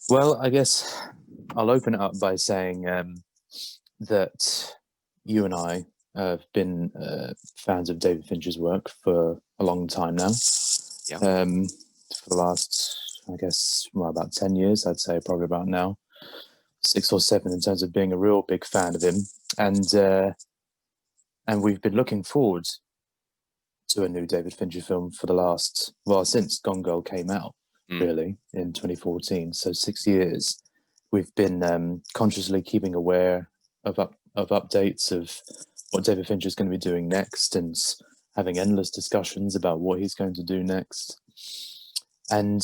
Well, I guess I'll open it up by saying that you and I have been fans of David Fincher's work for a long time now. Yeah. For the last, I guess, well, about 10 years, I'd say, probably about now, 6 or 7 in terms of being a real big fan of him. And uh, and we've been looking forward to a new David Fincher film for the last, well, since Gone Girl came out, Mm. really, in 2014. So 6 years. We've been consciously keeping aware of updates of what David Fincher is going to be doing next, and having endless discussions about what he's going to do next. And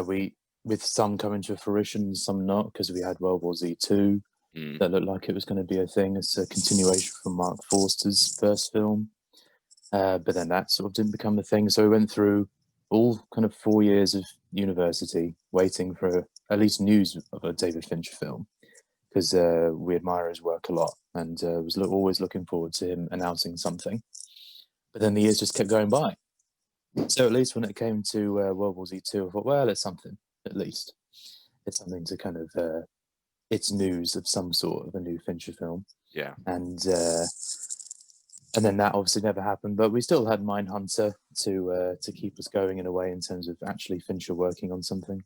we, with some coming to fruition, some not, because we had World War Z2 Mm. that looked like it was going to be a thing. It's a continuation from Mark Forster's first film, but then that sort of didn't become a thing. So we went through all kind of 4 years of university waiting for at least news of a David Fincher film, because we admire his work a lot, and was always looking forward to him announcing something. But then the years just kept going by. So at least when it came to World War Z2, I thought, well, it's something. At least it's something to kind of it's news of some sort of a new Fincher film, Yeah. and uh, and then that obviously never happened. But we still had Mindhunter to keep us going in a way in terms of actually Fincher working on something.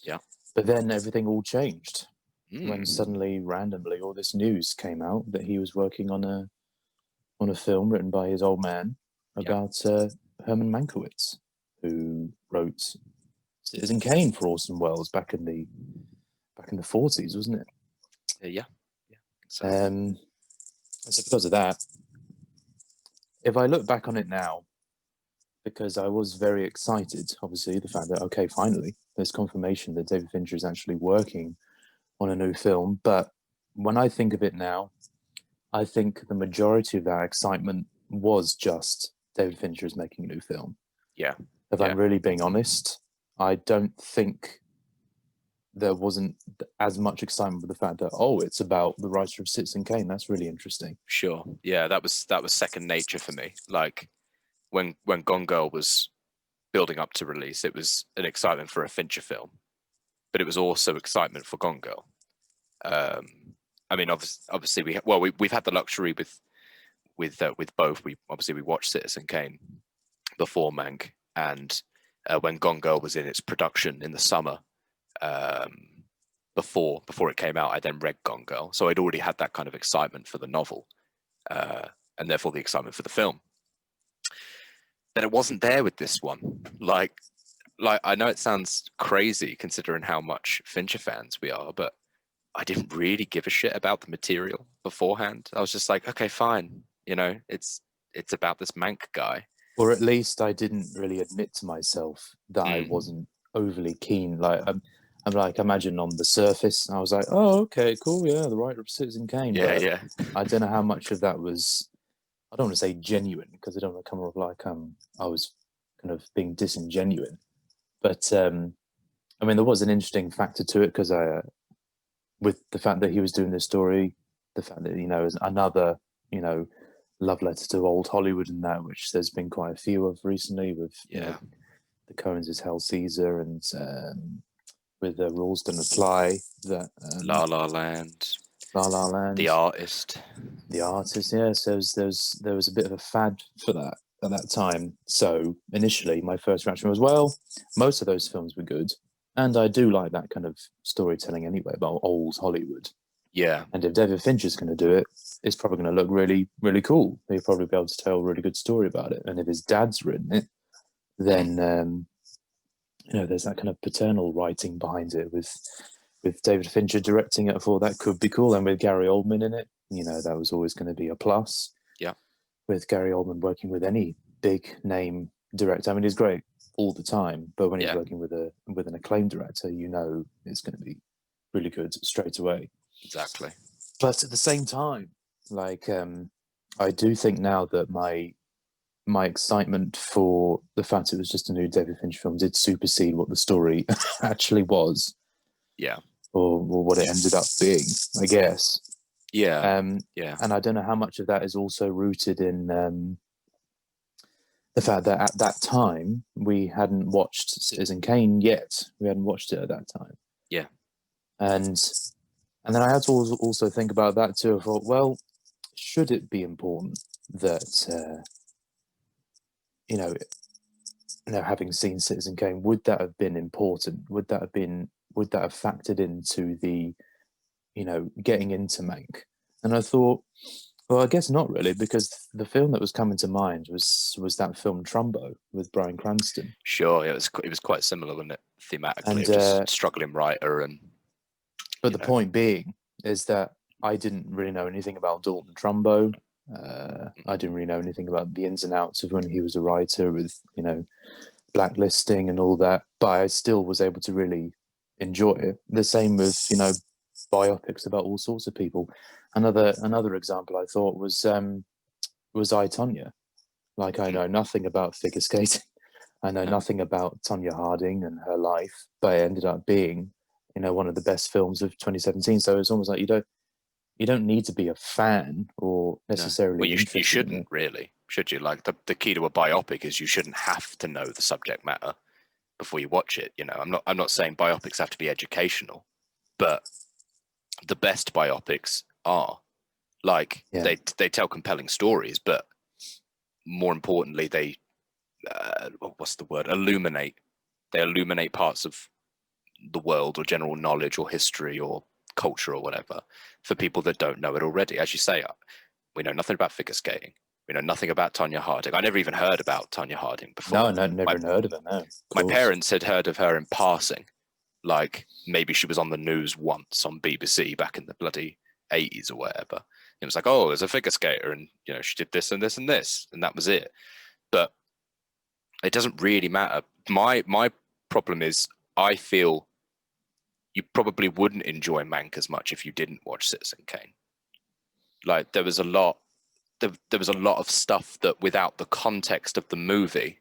Yeah. But then everything all changed when Mm. suddenly, randomly, all this news came out that he was working on a film written by his old man Yeah. about Herman Mankiewicz, who wrote Citizen Kane for Orson Welles back in the 40s, wasn't it? Yeah. Yeah. So. So because of that, if I look back on it now, because I was very excited, obviously, the fact that, okay, finally, there's confirmation that David Fincher is actually working on a new film. But when I think of it now, I think the majority of that excitement was just David Fincher is making a new film. Yeah. If Yeah. I'm really being honest, I don't think there wasn't as much excitement with the fact that, oh, it's about the writer of Citizen Kane. That's really interesting. Sure. Yeah. That was second nature for me. Like when Gone Girl was building up to release, it was an excitement for a Fincher film, but it was also excitement for Gone Girl. Um, I mean, obviously, we've had the luxury with both. We watched Citizen Kane before Mank, and when Gone Girl was in its production in the summer, um, before it came out, I then read Gone Girl, so I'd already had that kind of excitement for the novel, uh, and therefore the excitement for the film. But it wasn't there with this one. Like I know it sounds crazy considering how much Fincher fans we are, but I didn't really give a shit about the material beforehand. I was just like, okay, fine. It's about this Mank guy. Or at least I didn't really admit to myself that I Mm. wasn't overly keen. I'm like, imagine on the surface, I was like, oh, okay, cool, yeah, the writer of Citizen Kane. Yeah, But yeah, I don't know how much of that was, I don't want to say genuine, because I don't want to come off like I was kind of being disingenuine. But I mean, there was an interesting factor to it, because with the fact that he was doing this story, the fact that, is another, you know, love letter to old Hollywood, and that, which there's been quite a few of recently, with, yeah. the Coens' Hell Caesar, and with Rules Don't Apply, that La La Land, La La The Land, Artist. The Artist. Yeah, so there was a bit of a fad for that at that time. So initially, my first reaction was, well, most of those films were good, and I do like that kind of storytelling anyway about old Hollywood. Yeah, And if David Fincher's going to do it, it's probably going to look really, really cool. He'll probably be able to tell a really good story about it. And if his dad's written it, mm. then there's that kind of paternal writing behind it, with David Fincher directing it. I thought that could be cool, and with Gary Oldman in it, that was always going to be a plus. Yeah, With Gary Oldman working with any big name director, I mean, he's great all the time, but when he's yeah, working with an acclaimed director, it's going to be really good straight away. exactly. But at the same time, like I do think now that my excitement for the fact it was just a new David Fincher film did supersede what the story actually was, Yeah, or what it ended up being, I guess. yeah, Um, yeah, and I don't know how much of that is also rooted in the fact that at that time we hadn't watched Citizen Kane yet. We hadn't watched it at that time. And then I had to also think about that too. I thought, well, should it be important that you know, having seen Citizen Kane, would that have been important? Would that have factored into the, getting into Mank? And I thought, well, I guess not really, because the film that was coming to mind was that film Trumbo with Bryan Cranston. Sure, it was quite similar, wasn't it? Thematically, And of just struggling writer and. but the point being is that I didn't really know anything about Dalton Trumbo. I didn't really know anything about the ins and outs of when he was a writer with, blacklisting and all that, but I still was able to really enjoy it. The same with, biopics about all sorts of people. Another example I thought was I, Tonya. Like, I know nothing about figure skating. I know nothing about Tonya Harding and her life, but it ended up being, one of the best films of 2017. So it's almost like you don't need to be a fan or necessarily well, you interested shouldn't really, should you? Like the key to a biopic is you shouldn't have to know the subject matter before you watch it. I'm not saying biopics have to be educational, but the best biopics are like they tell compelling stories, but more importantly, they what's the word? Illuminate. They illuminate parts of the world or general knowledge or history or culture or whatever for people that don't know it already. As you say, we know nothing about figure skating. We know nothing about Tonya Harding. I never even heard about Tonya Harding before. No, never heard of her. No, my parents had heard of her in passing, like maybe she was on the news once on BBC back in the bloody 80s or whatever. It was like, oh, there's a figure skater, and she did this and this and this, and that was it. But it doesn't really matter. My problem is I feel you probably wouldn't enjoy Mank as much if you didn't watch Citizen Kane. Like there was a lot of stuff that without the context of the movie,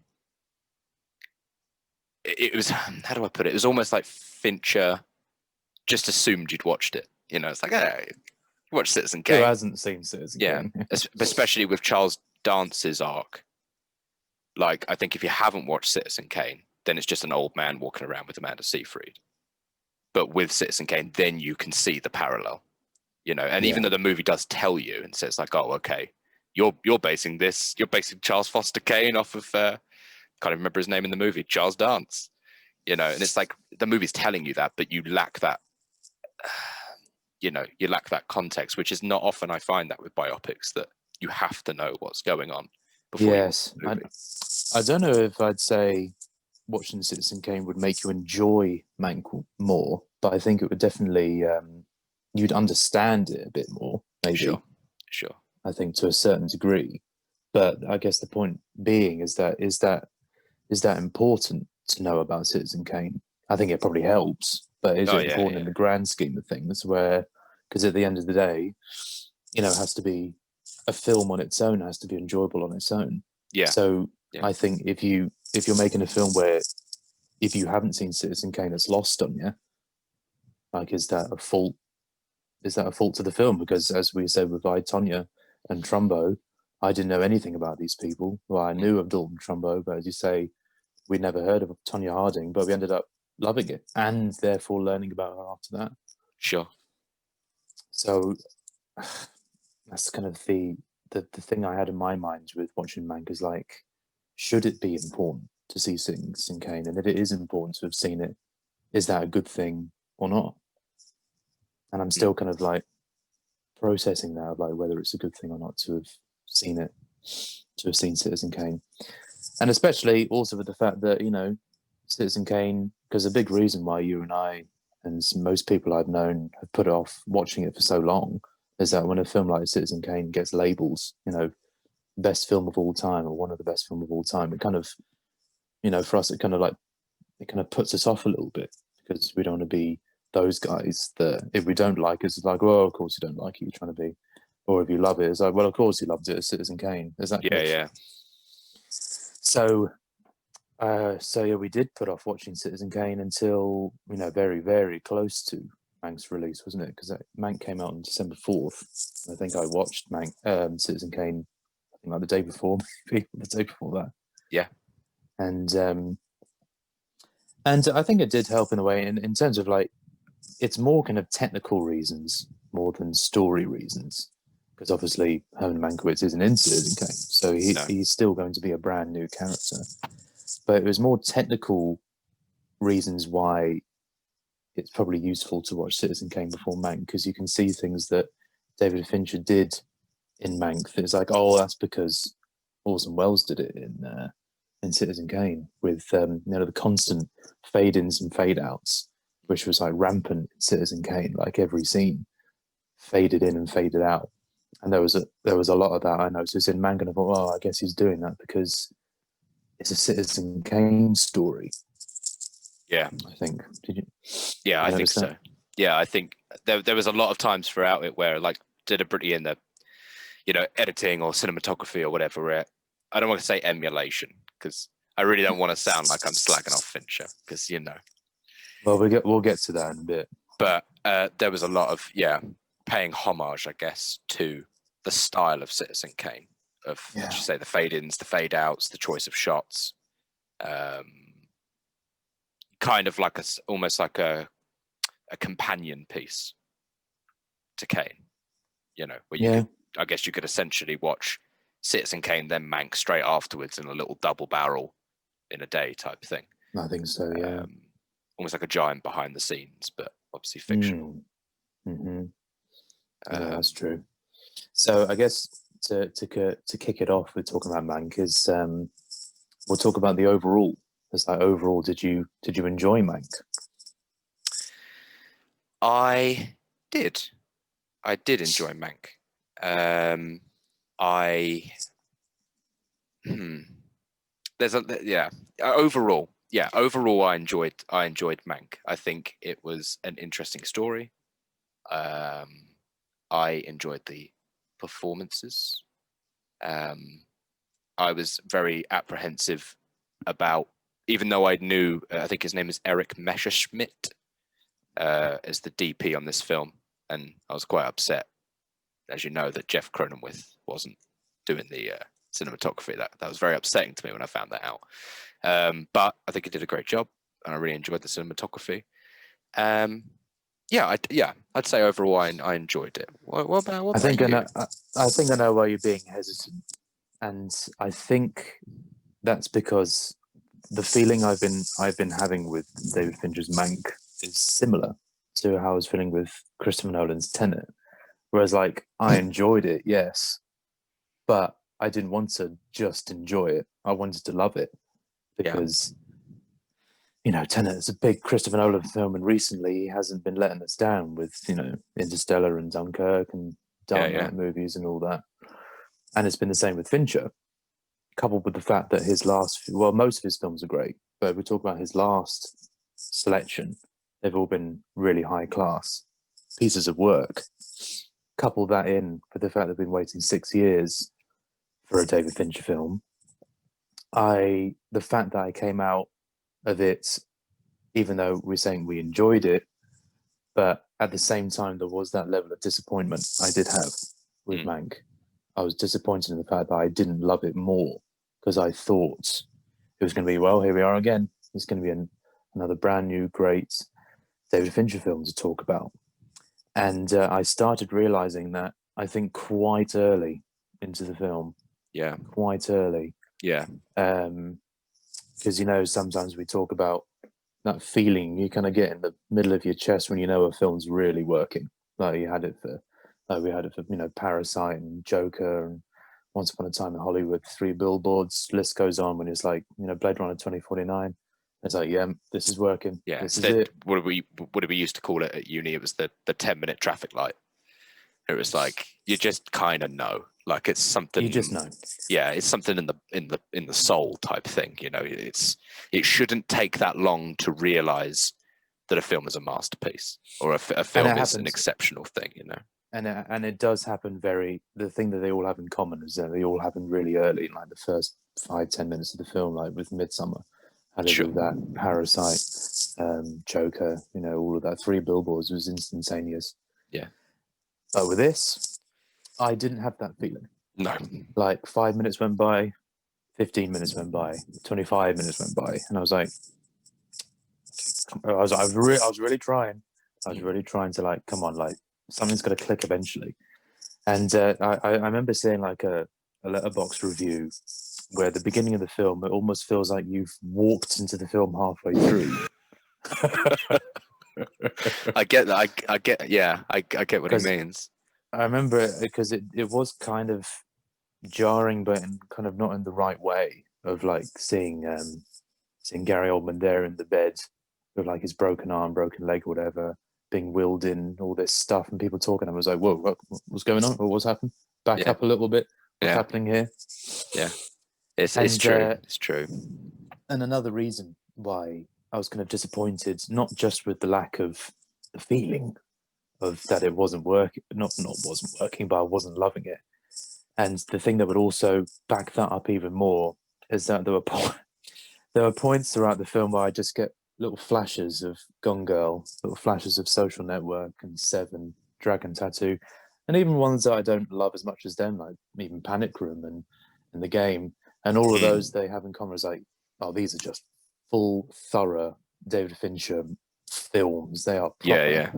it was, how do I put it? It was almost like Fincher just assumed you'd watched it. It's like, hey, you watched Citizen Kane. Who hasn't seen Citizen Kane? Especially with Charles Dance's arc. Like, I think if you haven't watched Citizen Kane, then it's just an old man walking around with Amanda Seyfried. But with Citizen Kane, then you can see the parallel, and even though the movie does tell you and says like, oh, okay, you're basing Charles Foster Kane off of, can't even remember his name in the movie, Charles Dance, and it's like the movie's telling you that, but you lack that, you lack that context, which is not often I find that with biopics, that you have to know what's going on before you watch the movie. I don't know if I'd say watching Citizen Kane would make you enjoy Mank more, but I think it would definitely you'd understand it a bit more, maybe. Sure. I think to a certain degree, but I guess the point being is that important to know about Citizen Kane? I think it probably helps, but is it important in the grand scheme of things? Because at the end of the day, it has to be a film on its own, has to be enjoyable on its own. Yeah. So I think if you're making a film where if you haven't seen Citizen Kane, it's lost on you. Like, is that a fault? Is that a fault to the film? Because as we said with I, Tonya and Trumbo, I didn't know anything about these people. Well, I knew of Dalton Trumbo, but as you say, we'd never heard of Tonya Harding, but we ended up loving it and therefore learning about her after that. Sure. So that's kind of the thing I had in my mind with watching Mank is like, should it be important to see Citizen Kane? And if it is important to have seen it, is that a good thing or not? And I'm still kind of like processing now, like whether it's a good thing or not to have seen it, to have seen Citizen Kane. And especially also with the fact that, Citizen Kane, because a big reason why you and I and most people I've known have put off watching it for so long is that when a film like Citizen Kane gets labels, best film of all time or one of the best film of all time, it kind of, for us, it kind of puts us off a little bit because we don't want to be those guys that if we don't like it, it's like, well, of course you don't like it, you're trying to be, or if you love it, it's like, well, of course you loved it as Citizen Kane. Is that yeah. So we did put off watching Citizen Kane until very, very close to Mank's release, wasn't it? Because Mank came out on December 4th. I think I watched Citizen Kane, I think like the day before, maybe the day before that. Yeah. And I think it did help in a way in terms of like it's more kind of technical reasons more than story reasons, because obviously Herman Mankiewicz isn't in Citizen Kane, so he's still going to be a brand new character. But it was more technical reasons why it's probably useful to watch Citizen Kane before Mank, because you can see things that David Fincher did in Mank. It's like, oh, that's because Orson Welles did it in Citizen Kane with the constant fade-ins and fade-outs, which was like rampant in Citizen Kane. Like every scene faded in and faded out, and there was a lot of that I noticed in Mank, and I thought, well, I guess he's doing that because it's a Citizen Kane story. Yeah, I think. Did you? Yeah, I think so. That? Yeah, I think there was a lot of times throughout it where like deliberately in the editing or cinematography or whatever. I don't want to say emulation because I really don't want to sound like I'm slagging off Fincher because Well, we'll get to that in a bit. But there was a lot of paying homage, I guess, to the style of Citizen Kane, of let's just say the fade-ins, the fade-outs, the choice of shots, kind of like almost like a companion piece to Kane. Where I guess you could essentially watch Citizen Kane then Mank straight afterwards in a little double barrel in a day type thing. I think so. Yeah, almost like a giant behind the scenes, but obviously fictional. Mm-hmm. Yeah, that's true. So I guess to kick it off, we're talking about Mank. Is we'll talk about the overall. It's like overall, did you enjoy Mank? I did enjoy Mank. Overall I enjoyed Mank. I think it was an interesting story. I enjoyed the performances. I was very apprehensive about, even though I knew, I think his name is Eric Messerschmidt, as the DP on this film, and I was quite upset, as you know, that Jeff Cronenweth wasn't doing the cinematography. That was very upsetting to me when I found that out. But I think he did a great job, and I really enjoyed the cinematography. I'd say overall I enjoyed it. What about you? I think I know why you're being hesitant, and I think that's because the feeling I've been having with David Fincher's Mank is similar to how I was feeling with Christopher Nolan's Tenet. Whereas, like, I enjoyed it, yes, but I didn't want to just enjoy it. I wanted to love it because, Tenet is a big Christopher Nolan film, and recently he hasn't been letting us down with, Interstellar and Dunkirk and Dark Knight movies and all that. And it's been the same with Fincher, coupled with the fact that most of his films are great, but we talk about his last selection, they've all been really high class pieces of work. Couple that in with the fact that I've been waiting 6 years for a David Fincher film. The fact that I came out of it, even though we're saying we enjoyed it, but at the same time there was that level of disappointment I did have with Mank. I was disappointed in the fact that I didn't love it more, because I thought it was going to be, well, here we are again. It's going to be another brand new great David Fincher film to talk about. And I started realizing that, I think, quite early into the film. Yeah. Quite early. Yeah. Because, sometimes we talk about that feeling you kind of get in the middle of your chest when you know a film's really working. Like we had it for Parasite and Joker and Once Upon a Time in Hollywood, 3 Billboards, list goes on, when it's like, Blade Runner 2049. It's like, yeah, this is working. Yeah, this is it. What we used to call it at uni? It was the 10-minute traffic light. It was like, you just kind of know, like it's something. You just know. Yeah, it's something in the soul type thing. It shouldn't take that long to realize that a film is a masterpiece or a film is an exceptional thing. And it does happen the thing that they all have in common is that they all happen really early, in like the first 5-10 minutes of the film, like with Midsummer. How to do that, Parasite, Joker, all of that. 3 Billboards was instantaneous. Yeah. But with this, I didn't have that feeling. No. Like 5 minutes went by, 15 minutes went by, 25 minutes went by, and I was like, I was really trying. I was really trying to like, come on, like something's got to click eventually. And I remember seeing like a letterbox review where at the beginning of the film, it almost feels like you've walked into the film halfway through. I get that. I get. Yeah, I get what he 'Cause means. I remember it because it was kind of jarring, but in kind of not in the right way of like seeing Gary Oldman there in the bed with like his broken arm, broken leg, or whatever, being wheeled in, all this stuff, and people talking. I was like, whoa, what's going on? What's happened? Back Yeah, up a little bit. What's yeah, happening here? yeah. It's And true. It's true. and another reason why I was kind of disappointed, not just with the lack of the feeling of that it wasn't working, not wasn't working, but I wasn't loving it. And the thing that would also back that up even more is that there were points throughout the film where I just get little flashes of Gone Girl, little flashes of Social Network and Seven, Dragon Tattoo, and even ones that I don't love as much as them, like even Panic Room and The Game. And all of those they have in common is like, oh, these are just full, thorough David Fincher films. They are Yeah, proper. yeah,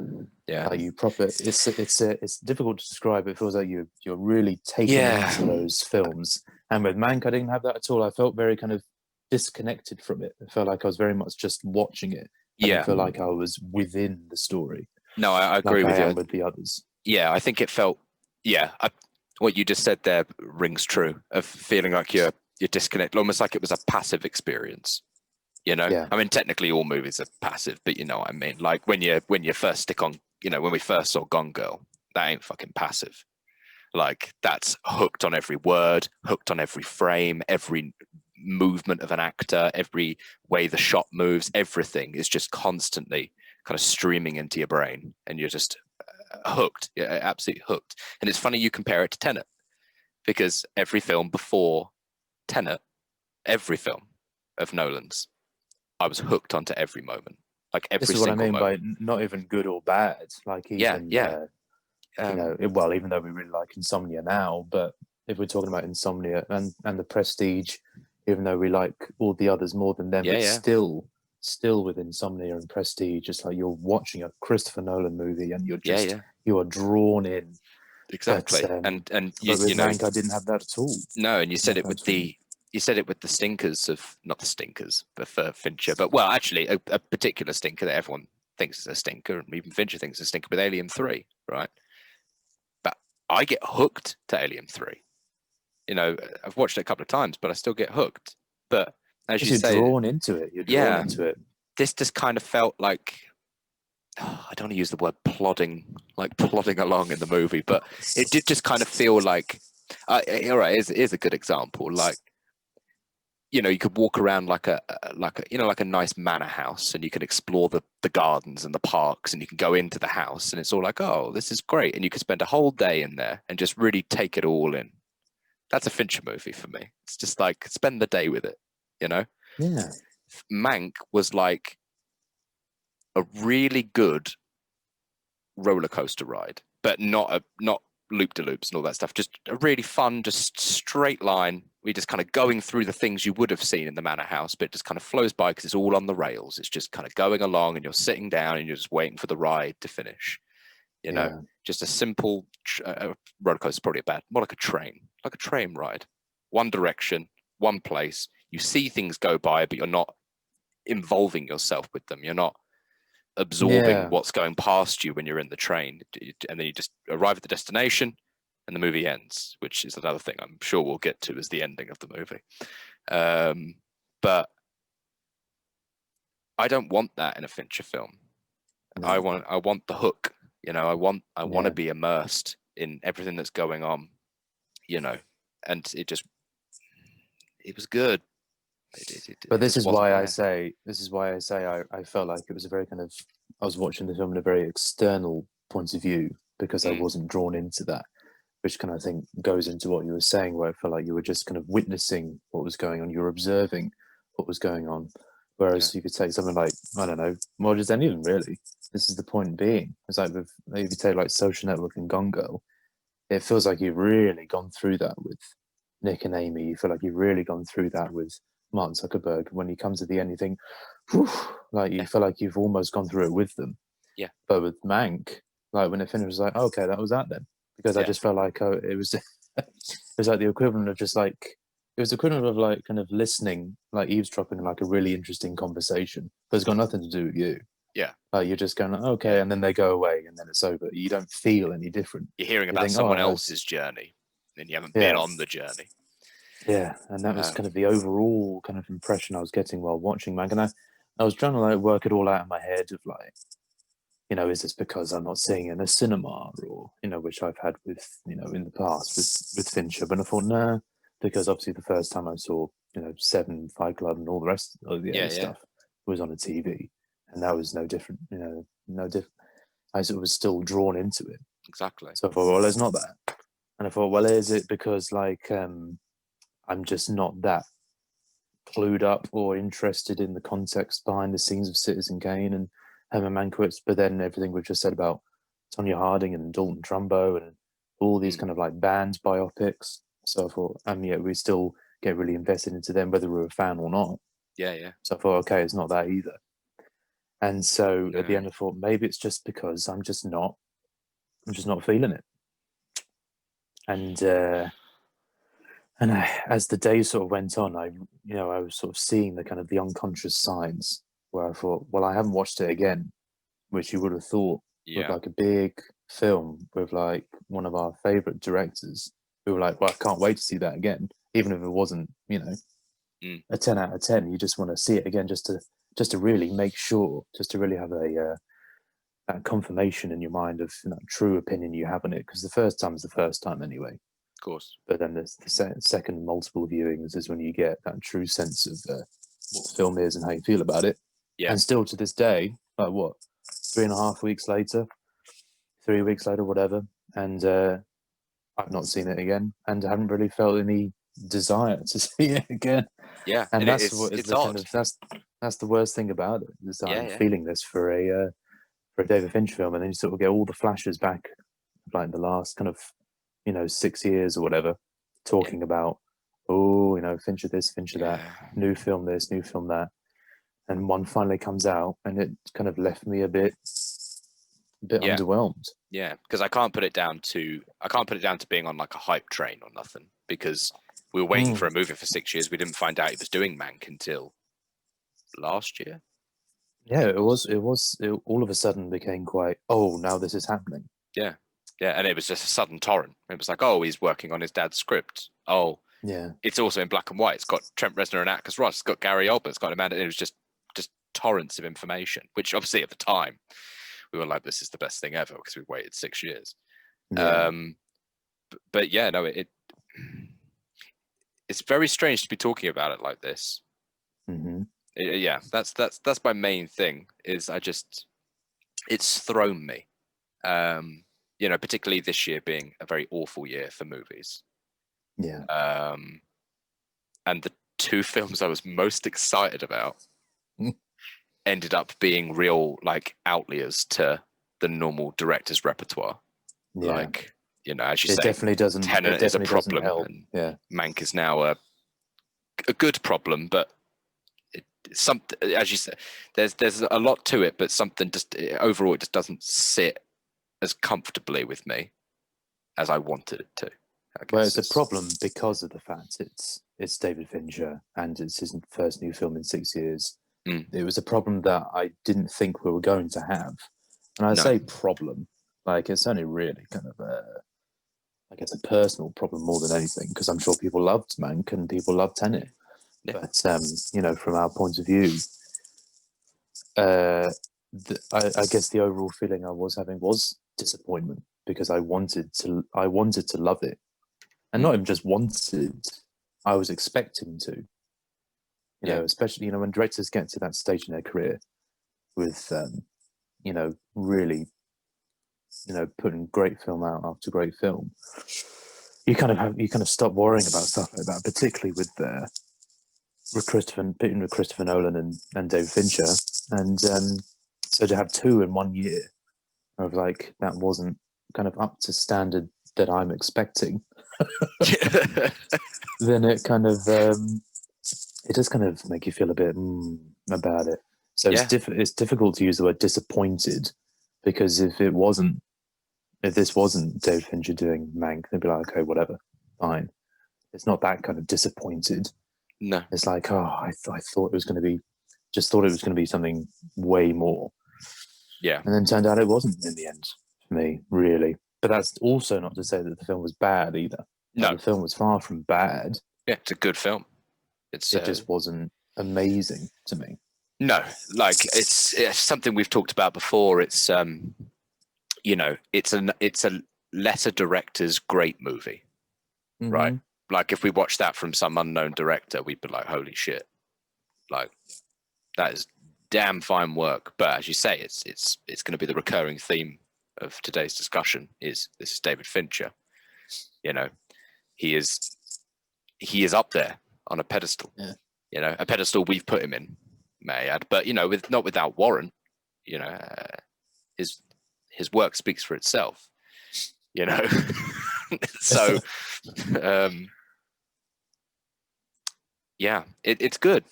yeah, Like you proper. It's difficult to describe. It feels like you're really taken yeah, into those films. And with Mank, I didn't have that at all. I felt very kind of disconnected from it. I felt like I was very much just watching it. I didn't yeah. feel like I was within the story No, I agree like I with you. am with the others. Yeah, I think it felt. Yeah, what you just said there rings true. Of feeling like you're disconnected, almost like it was a passive experience. You know, Yeah, I mean, technically all movies are passive, but you know what I mean. Like when you first stick on, when we first saw Gone Girl, that ain't fucking passive. Like that's hooked on every word, hooked on every frame, every movement of an actor, every way the shot moves, everything is just constantly kind of streaming into your brain, and you're just hooked, yeah, absolutely hooked. And it's funny you compare it to Tenet, because every film before Tenet, every film of Nolan's, I was hooked onto every moment, like this every is what I single mean by moment. not even good or bad. Like Yeah, even yeah, well, even though we really like Insomnia now, but if we're talking about Insomnia and The Prestige, even though we like all the others more than them, yeah, but yeah, still with Insomnia and Prestige, it's like you're watching a Christopher Nolan movie and yeah, yeah, you are drawn in. But exactly. And but with you know, Mank, I didn't have that at all. no, and Didn't have that at all. you said it with the stinkers of, not the stinkers, but for Fincher, but well, actually, a particular stinker that everyone thinks is a stinker, and even Fincher thinks is a stinker, with Alien 3, right? But I get hooked to Alien 3. You know, I've watched it a couple of times, but I still get hooked. But as Because you you're say, drawn into it. You're drawn yeah, into it. this just kind of felt like, I don't want to use the word plodding, like plodding along in the movie, but it did just kind of feel like, all right, here's a good example. Like, you could walk around like like a nice manor house, and you can explore the gardens and the parks, and you can go into the house, and it's all like, oh, this is great, and you could spend a whole day in there and just really take it all in. That's a Fincher movie for me. It's just like spend the day with it, you know. Yeah. Mank was like a really good roller coaster ride, but not loop de loops and all that stuff. Just a really fun, just straight line. We're just kind of going through the things you would have seen in the Manor House, but it just kind of flows by because it's all on the rails. It's just kind of going along, and you're sitting down and you're just waiting for the ride to finish. You know, Yeah. just a simple roller coaster is probably more like a train ride. One direction, one place. You see things go by, but you're not involving yourself with them. You're not absorbing Yeah. what's going past you when you're in the train, and then you just arrive at the destination and the movie ends, which is another thing I'm sure we'll get to as the ending of the movie. But I don't want that in a Fincher film. No. I want the hook. I want to Yeah. be immersed in everything that's going on. And it was good. But It just wasn't there. this is why I say I felt like it was a very kind of I was watching the film in a very external point of view because I Mm, wasn't drawn into that, which kind of think goes into what you were saying, where I felt like you were just kind of witnessing what was going on, you were observing what was going on. yeah, Whereas you could take something like, I don't know, well, just any of them really. This is the point being. It's like with if you take like Social Network and Gone Girl, it feels like you've really gone through that with Nick and Amy. You feel like you've really gone through that with Martin Zuckerberg. When you come to the end, you think, whew, like you yeah, feel like you've almost gone through it with them. Yeah. But with Mank, like when it finished, I was like, okay, that was that then, because I Yeah. just felt like it was it was like the equivalent of just like it was the equivalent of like kind of listening, like eavesdropping, like a really interesting conversation, but it's got nothing to do with you. Yeah. Like you're just going, okay, Yeah. and then they go away, and then it's over. You don't feel any different. You're hearing You about think, oh, someone no, else's journey, and you haven't been yeah, on the journey. yeah, and that was Um, kind of the overall kind of impression I was getting while watching Mank, and I was trying to like work it all out in my head of like, is this because I'm not seeing it in a cinema, or which I've had with in the past with Fincher, but I thought no, because obviously the first time I saw Seven, Fight Club, and all the rest of the yeah. other Yeah. stuff was on a TV, and that was no different, no different. I was still drawn into it, Exactly. so I thought, well, it's not that, and I thought, well, is it because like I'm just not that clued up or interested in the context behind the scenes of Citizen Kane and Herman Mankiewicz, but then everything we've just said about Tonya Harding and Dalton Trumbo and all these kind of like band biopics. So I thought, yeah, we still get really invested into them, whether we're a fan or not. Yeah. Yeah. So I thought, okay, it's not that either. And so at the No. end, I thought maybe it's just because I'm just not feeling it. And as the days sort of went on, I was sort of seeing the kind of the unconscious signs where I thought, well, I haven't watched it again, which you would have thought with Yeah. like a big film with like one of our favorite directors. We were like, well, I can't wait to see that again, even if it wasn't, a 10 out of 10. You just want to see it again, just to really make sure, just to really have a that confirmation in your mind of that true opinion you have on it. Because the first time is the first time anyway. Of course. But then the second multiple viewings is when you get that true sense of what the film is and how you feel about it. Yeah. And still to this day, like what, 3.5 weeks later, 3 weeks later, whatever, and I've not seen it again, and I haven't really felt any desire to see it again. Yeah. And And that's what is it's the kind odd. of that's the worst thing about it is that Yeah. I'm Yeah. feeling this for a David Fincher film, and then you sort of get all the flashes back, like the last kind of 6 years or whatever, talking about Fincher this, Fincher that, Yeah. new film this, new film that, and one finally comes out, and it kind of left me a bit Yeah. underwhelmed. Yeah. Because I can't put it down to being on like a hype train or nothing, because we were waiting for a movie for 6 years. We didn't find out he was doing Mank until last year. Yeah, it all of a sudden became quite, oh, now this is happening. Yeah. Yeah. And it was just a sudden torrent. It was like, oh, he's working on his dad's script. Oh, Yeah. it's also in black and white. It's got Trent Reznor and Atticus Ross. It's got Gary Oldman. It's got Amanda. It was just torrents of information, which obviously at the time we were like, this is the best thing ever because we waited 6 years. Yeah. But yeah, no, it's very strange to be talking about it like this. Mm-hmm. Yeah, that's my main thing. Is it's thrown me. Particularly this year being a very awful year for movies. Yeah. And the two films I was most excited about ended up being real like outliers to the normal director's repertoire. Yeah. Like, as you it say, definitely doesn't. Tenet is a problem, help. and Yeah. Mank is now a good problem, but something, as you said, there's a lot to it, but something just overall it just doesn't sit as comfortably with me as I wanted it to. Well, it's a problem because of the fact it's David Fincher and it's his first new film in 6 years. It was a problem that I didn't think we were going to have, and I say problem like it's only really kind of I guess a personal problem more than anything, because I'm sure people loved Mank and people loved Tenet, but from our point of view, I guess the overall feeling I was having was disappointment, because I wanted to love it, and not even just wanted, I was expecting to. Especially when directors get to that stage in their career with really putting great film out after great film, you kind of stop worrying about stuff like that, particularly with Christopher Nolan and David Fincher, and so to have two in 1 year of like that wasn't kind of up to standard that I'm expecting, then it kind of it does kind of make you feel a bit about it. So it's difficult to use the word disappointed, Because if this wasn't David Fincher doing Mank, they'd be like, okay, whatever, fine. It's not that kind of disappointed. No. It's like, oh, I thought it was going to be, just thought it was going to be something way more. Yeah. And then turned out it wasn't in the end for me, really. But that's also not to say that the film was bad either. No. The film was far from bad. Yeah, it's a good film. It just wasn't amazing to me. No, like it's something we've talked about before. It's you know, it's a lesser director's great movie, right? Like if we watched that from some unknown director, we'd be like, holy shit, like that is damn fine work. But as you say, it's going to be the recurring theme of today's discussion. This is David Fincher. You know, he is up there on a pedestal. Yeah. You know, a pedestal we've put him in, may I add, but you know, not without warrant. You know, his work speaks for itself. You know, so yeah, it's good.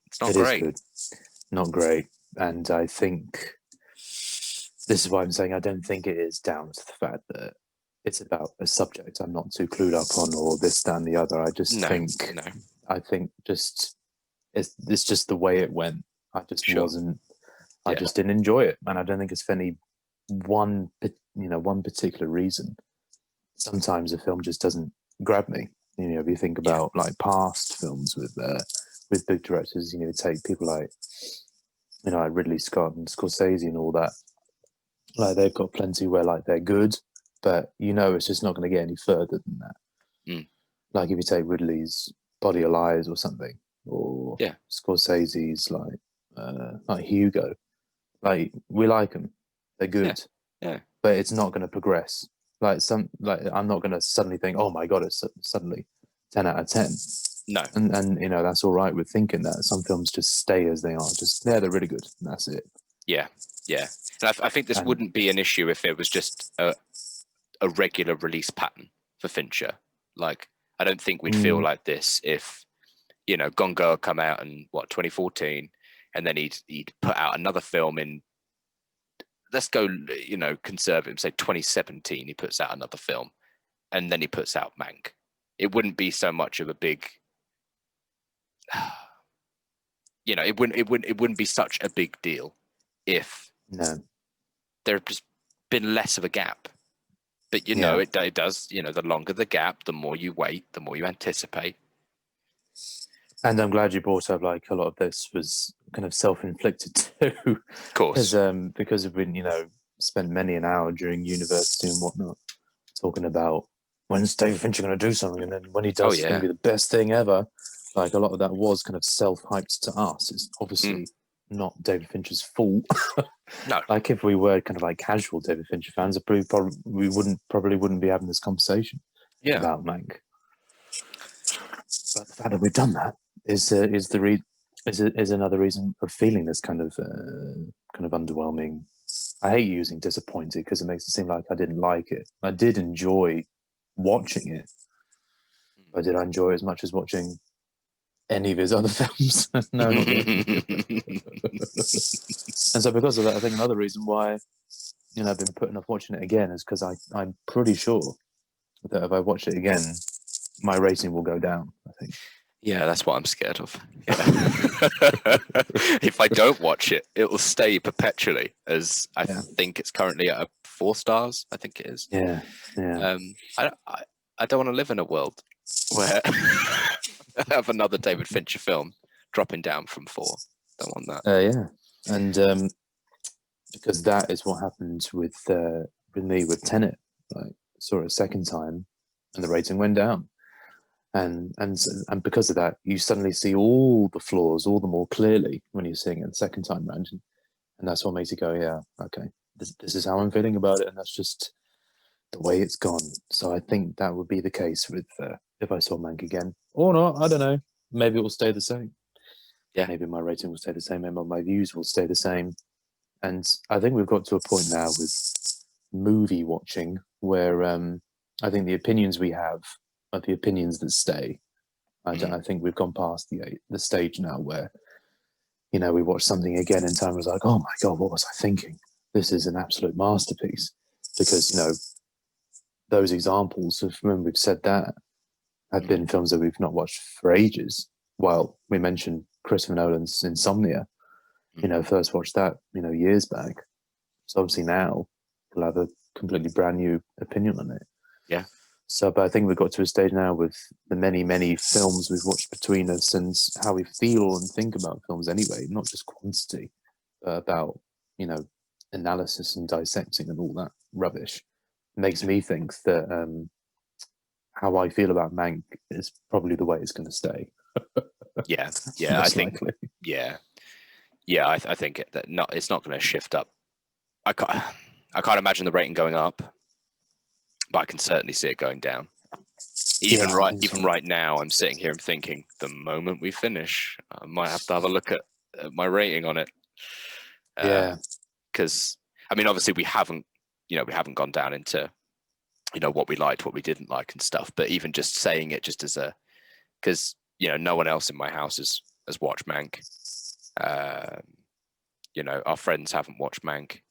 It's not great. Is good. Not great, and I think this is why I'm saying I don't think it is down to the fact that it's about a subject I'm not too clued up on, or this, that, and the other. I just I think just it's just the way it went. I just wasn't. I just didn't enjoy it, and I don't think it's for any one particular reason. Sometimes a film just doesn't grab me. You know, if you think about like past films with big directors, you know, take people like, you know, like Ridley Scott and Scorsese and all that. Like they've got plenty where like they're good, but you know it's just not going to get any further than that. Like if you take Ridley's Body of Lies or something, or Scorsese's like Hugo, like we like them, they're good, but it's not going to progress. Like I'm not going to suddenly think, oh my god, it's suddenly 10 out of 10. No, and you know that's all right with thinking that. Some films just stay as they are, they're really good, and that's it. Yeah. And I think this wouldn't be an issue if it was just a regular release pattern for Fincher. Like, I don't think we'd feel like this if, you know, Gone Girl come out in 2014, and then he'd put out another film in, let's go, you know, conservative, say 2017, he puts out another film, and then he puts out Mank. It wouldn't be so much of a big, you know, it wouldn't be such a big deal if there had just been less of a gap. But you know, it does. You know, the longer the gap, the more you wait, the more you anticipate. And I'm glad you brought up like a lot of this was kind of self-inflicted too. Of course, because we've you know, spent many an hour during university and whatnot talking about when's David Fincher going to do something, and then when he does, it's going to be the best thing ever. Like a lot of that was kind of self-hyped to us. It's obviously not David Fincher's fault. No, like if we were kind of like casual David Fincher fans, we probably wouldn't be having this conversation about Mank. But the fact that we've done that is another reason of feeling this kind of underwhelming. I hate using disappointed because it makes it seem like I didn't like it. I did enjoy watching it, but did I enjoy it as much as watching any of his other films? No, not really. And so because of that, I think another reason why, you know, I've been putting off watching it again is because I'm pretty sure that if I watch it again, my rating will go down, I think. Yeah, that's what I'm scared of. Yeah. If I don't watch it, it will stay perpetually as I think it's currently at 4 stars. I think it is. Yeah. I don't want to live in a world where I have another David Fincher film dropping down from 4. Don't want that. And because that is what happened with me with Tenet. Like, saw it a second time, and the rating went down. And because of that, you suddenly see all the flaws all the more clearly when you're seeing it the second time round, and that's what makes you go, yeah, okay, this is how I'm feeling about it, and that's just the way it's gone. So I think that would be the case with if I saw Mank again or not. I don't know. Maybe it will stay the same. Yeah. Maybe my rating will stay the same. Maybe my views will stay the same. And I think we've got to a point now with movie watching where I think the opinions we have are the opinions that stay. I think we've gone past the stage now where, you know, we watch something again in time. It was like, oh my god, what was I thinking? this is an absolute masterpiece, because those examples of when we've said that have been films that we've not watched for ages. Well, we mentioned Christopher Nolan's Insomnia. First watched that years back. So obviously now we'll have a completely brand new opinion on it. Yeah. So, but I think we've got to a stage now with the many, many films we've watched between us and how we feel and think about films anyway, not just quantity, but about, analysis and dissecting and all that rubbish. It makes me think that how I feel about Mank is probably the way it's going to stay. Yeah. I think. Likely. Yeah. I think that it's not going to shift up. I can't imagine the rating going up, but I can certainly see it going down. Even right now, I'm sitting here and thinking, the moment we finish, I might have to have a look at my rating on it. Because I mean, obviously, we haven't gone down into what we liked, what we didn't like, and stuff. But even just saying it, just as because no one else in my house has watched Mank. Our friends haven't watched Mank.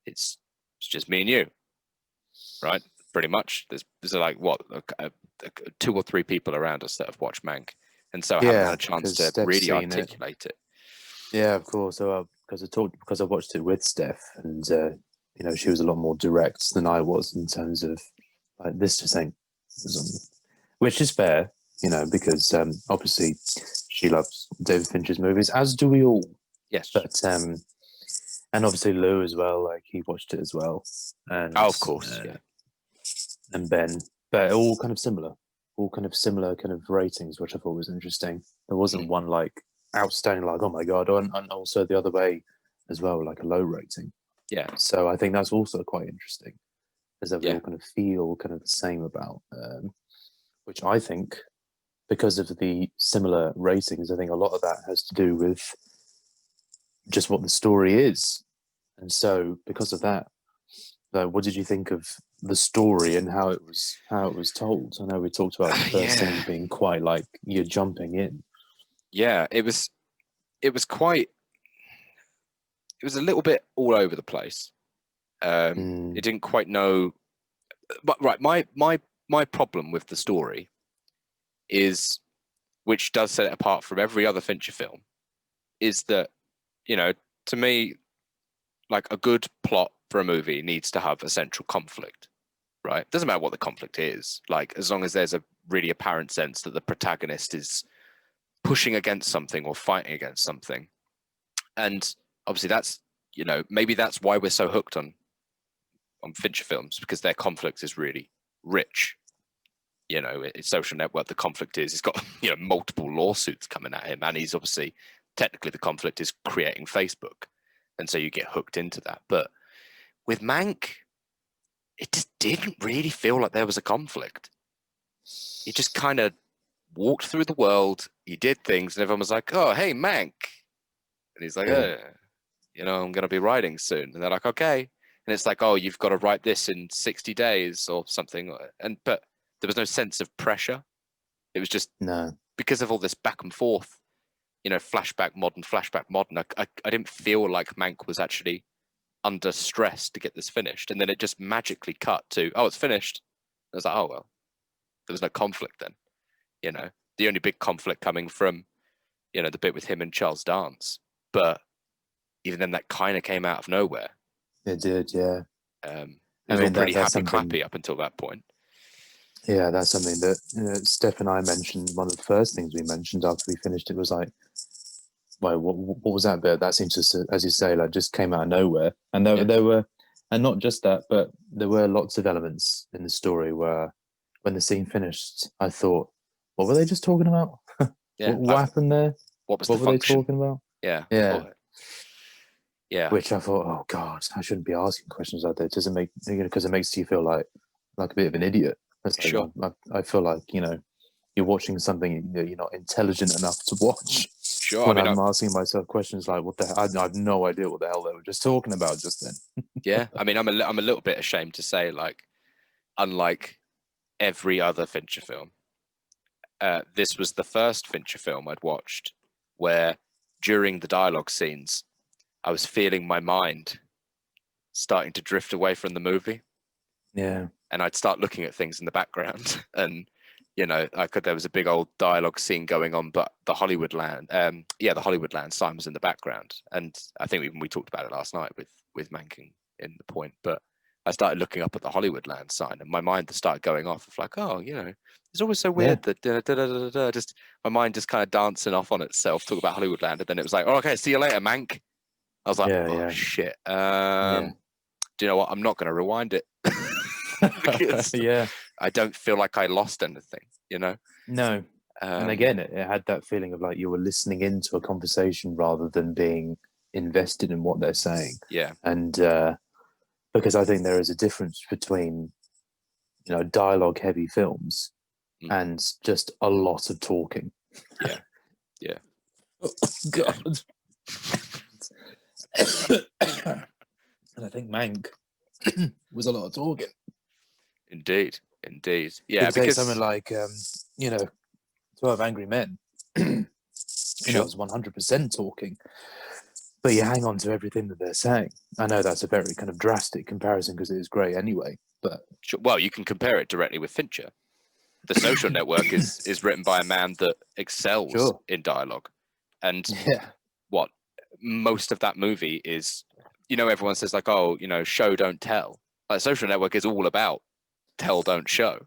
It's just me and you, right? Pretty much. There's like what 2 or 3 people around us that have watched Mank, and so I haven't had a chance to really articulate it. Yeah, of course. So because I watched it with Steph, and she was a lot more direct than I was in terms of like, this just ain't, which is fair, because obviously she loves David Fincher's movies, as do we all. Yes. But and obviously Lou as well, like he watched it as well. And of course, yeah. And Ben, but all kind of similar kind of ratings, which I thought was interesting. There wasn't one like outstanding, like, oh my god, and also the other way as well, like a low rating. Yeah. So I think that's also quite interesting, is that we all kind of feel kind of the same about, which I think, because of the similar ratings, I think a lot of that has to do with just what the story is. And so because of that, what did you think of the story and how it was told? I know we talked about the first scene being quite like you're jumping in. Yeah, it was a little bit all over the place. It didn't quite know. But right, my problem with the story is, which does set it apart from every other Fincher film, is that to me, like, a good plot for a movie needs to have a central conflict, right? Doesn't matter what the conflict is, like, as long as there's a really apparent sense that the protagonist is pushing against something or fighting against something. And obviously that's, maybe that's why we're so hooked on Fincher films, because their conflict is really rich. It's Social Network, the conflict is, he's got multiple lawsuits coming at him, and he's obviously, technically the conflict is creating Facebook, and so you get hooked into that. But with Mank, it just didn't really feel like there was a conflict. He just kind of walked through the world, he did things, and everyone was like, oh, hey, Mank. And he's like, I'm going to be writing soon. And they're like, okay. And it's like, oh, you've got to write this in 60 days or something. But there was no sense of pressure. It was just because of all this back and forth, flashback, modern. I didn't feel like Mank was actually under stress to get this finished. And then it just magically cut to, oh, it's finished. I was like, oh, well, there was no conflict then. The only big conflict coming from, the bit with him and Charles Dance. But even then, that kind of came out of nowhere. It did, yeah. It was all pretty happy-clappy up until that point. Yeah, that's something that Steph and I mentioned. One of the first things we mentioned after we finished it was like, well, what was that bit? That seems to, as you say, like just came out of nowhere. And there were, and not just that, but there were lots of elements in the story where, when the scene finished, I thought, what were they just talking about? What happened there? What were they talking about? Yeah. Yeah. Which I thought, oh God, I shouldn't be asking questions like that. It doesn't make, because it makes you feel like a bit of an idiot. Sure. I feel like, you're watching something that you're not intelligent enough to watch. Sure. When I'm asking myself questions like, what the hell? I have no idea what the hell they were just talking about just then. Yeah. I mean, I'm a little bit ashamed to say, like, unlike every other Fincher film, this was the first Fincher film I'd watched where during the dialogue scenes, I was feeling my mind starting to drift away from the movie. Yeah. And I'd start looking at things in the background, and there was a big old dialogue scene going on, but the Hollywoodland sign was in the background, and I think we talked about it last night with Mank in the point. But I started looking up at the Hollywoodland sign, and my mind just started going off of like, oh, it's always so weird that just my mind just kind of dancing off on itself, talk about Hollywoodland, and then it was like, oh, okay, see you later, Mank. I was like, shit. Do you know what? I'm not going to rewind it. Because I don't feel like I lost anything, No. And again, it had that feeling of like you were listening into a conversation rather than being invested in what they're saying. Yeah. And because I think there is a difference between, dialogue heavy films and just a lot of talking. Yeah. Yeah. Oh, God. And I think Mank was a lot of talking. Indeed. Yeah, because say something like 12 Angry Men, it was 100% talking, but you hang on to everything that they're saying. I know that's a very kind of drastic comparison because it is great anyway, but well, you can compare it directly with Fincher. The Social Network is written by a man that excels in dialogue, and what most of that movie is, everyone says like, oh, show don't tell. Like Social Network is all about tell don't show.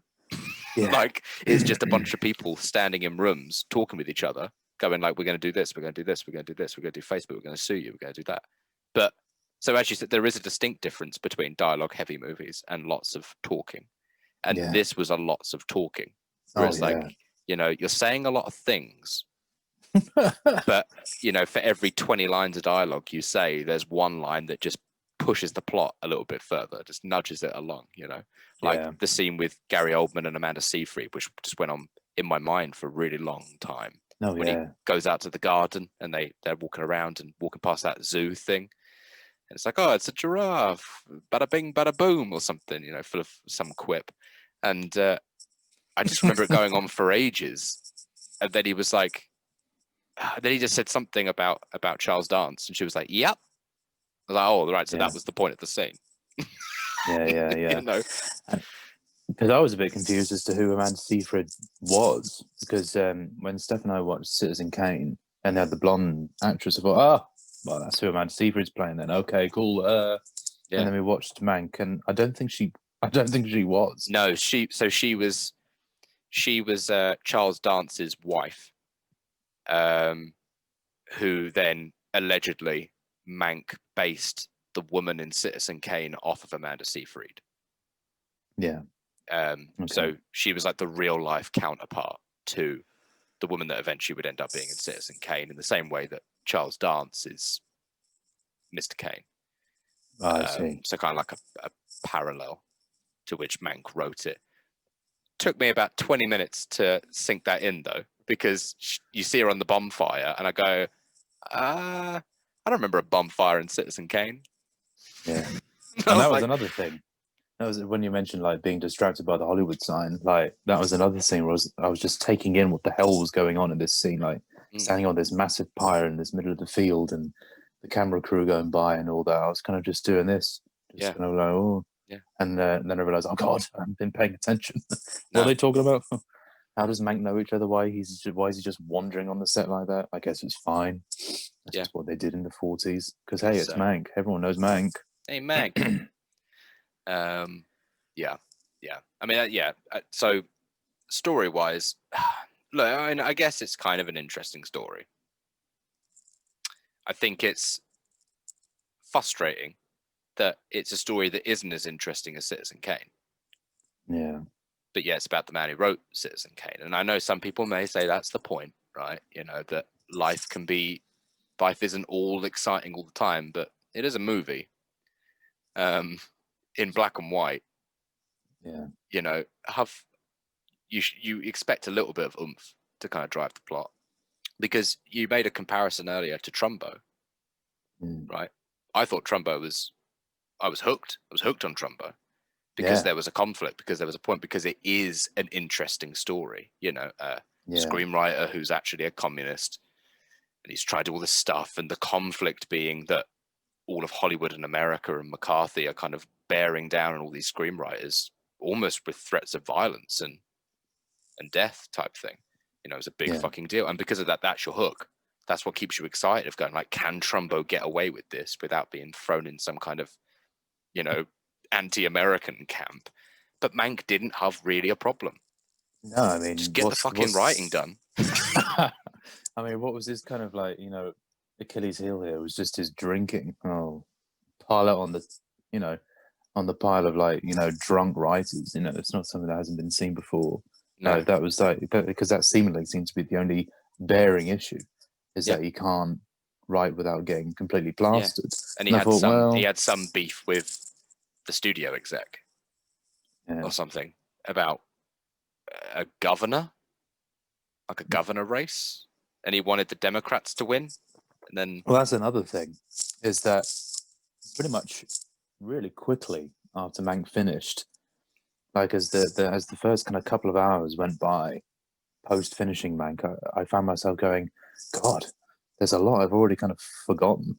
Like it's just a bunch of people standing in rooms talking with each other, going like, we're going to do this, we're going to do this, we're going to do this, we're going to do Facebook, we're going to sue you, we're going to do that. But so as you said, there is a distinct difference between dialogue heavy movies and lots of talking, and this was a lots of talking, whereas you're saying a lot of things, but for every 20 lines of dialogue you say, there's one line that just pushes the plot a little bit further, just nudges it along, like the scene with Gary Oldman and Amanda Seyfried, which just went on in my mind for a really long time. When he goes out to the garden and they're walking around and walking past that zoo thing, and it's like, oh, it's a giraffe, bada bing, bada boom, or something, full of some quip. And I just remember it going on for ages. And then he was like, then he just said something about Charles Dance, and she was like, yep. I was like, oh, right, so that was the point of the scene. Yeah. Because I was a bit confused as to who Amanda Seyfried was, because when Steph and I watched Citizen Kane and they had the blonde actress, I thought, oh, well, that's who Amanda Seyfried's playing then. Okay, cool. And then we watched Mank, and I don't think she was. No, she was Charles Dance's wife, who then allegedly Mank based the woman in Citizen Kane off of Amanda Seyfried. Yeah. So she was like the real life counterpart to the woman that eventually would end up being in Citizen Kane, in the same way that Charles Dance is Mr. Kane. I see. So kind of like a parallel to which Mank wrote it. Took me about 20 minutes to sink that in, though, because you see her on the bonfire, and I go, I don't remember a bonfire in Citizen Kane. Yeah. And that was another thing. That was when you mentioned like being distracted by the Hollywood sign. Like that was another thing where I was just taking in what the hell was going on in this scene. Like standing on this massive pyre in this middle of the field, and the camera crew going by and all that. I was kind of just doing this, kind of like, oh, and then I realized, oh God, I haven't been paying attention. What are they talking about? How does Mank know each other? Why is he just wandering on the set like that? I guess it's fine. That's just what they did in the 40s. Because hey, it's Mank. Everyone knows Mank. Hey, Mank. I mean, so story-wise, look, I guess it's kind of an interesting story. I think it's frustrating that it's a story that isn't as interesting as Citizen Kane. Yeah. But it's about the man who wrote Citizen Kane. And I know some people may say that's the point, right? That life isn't all exciting all the time, but it is a movie in black and white. Yeah. You expect a little bit of oomph to kind of drive the plot, because you made a comparison earlier to Trumbo, right? I thought Trumbo I was hooked. I was hooked on Trumbo because there was a conflict, because there was a point, because it is an interesting story. Screenwriter who's actually a communist, and he's tried all this stuff, and the conflict being that all of Hollywood and America and McCarthy are kind of bearing down on all these screenwriters, almost with threats of violence and death type thing. You know, it's a big fucking deal, and because of that, that's your hook. That's what keeps you excited of going like, can Trumbo get away with this without being thrown in some kind of, you know, anti-American camp? But Mank didn't have really a problem. No, I mean, just get the fucking writing done. I mean, what was his kind of like, you know, Achilles heel here was just his drinking. Oh, pile it on the, you know, on the pile of like, you know, drunk writers. You know, it's not something that hasn't been seen before. No, that was like because that seemingly seems to be the only bearing issue, is that he can't write without getting completely plastered. And he had some beef with the studio exec or something about a governor, like a governor race, and he wanted the Democrats to win. And then, well, that's another thing, is that pretty much really quickly after Mank finished, like as the first kind of couple of hours went by post finishing Mank, I found myself going, God, there's a lot I've already kind of forgotten,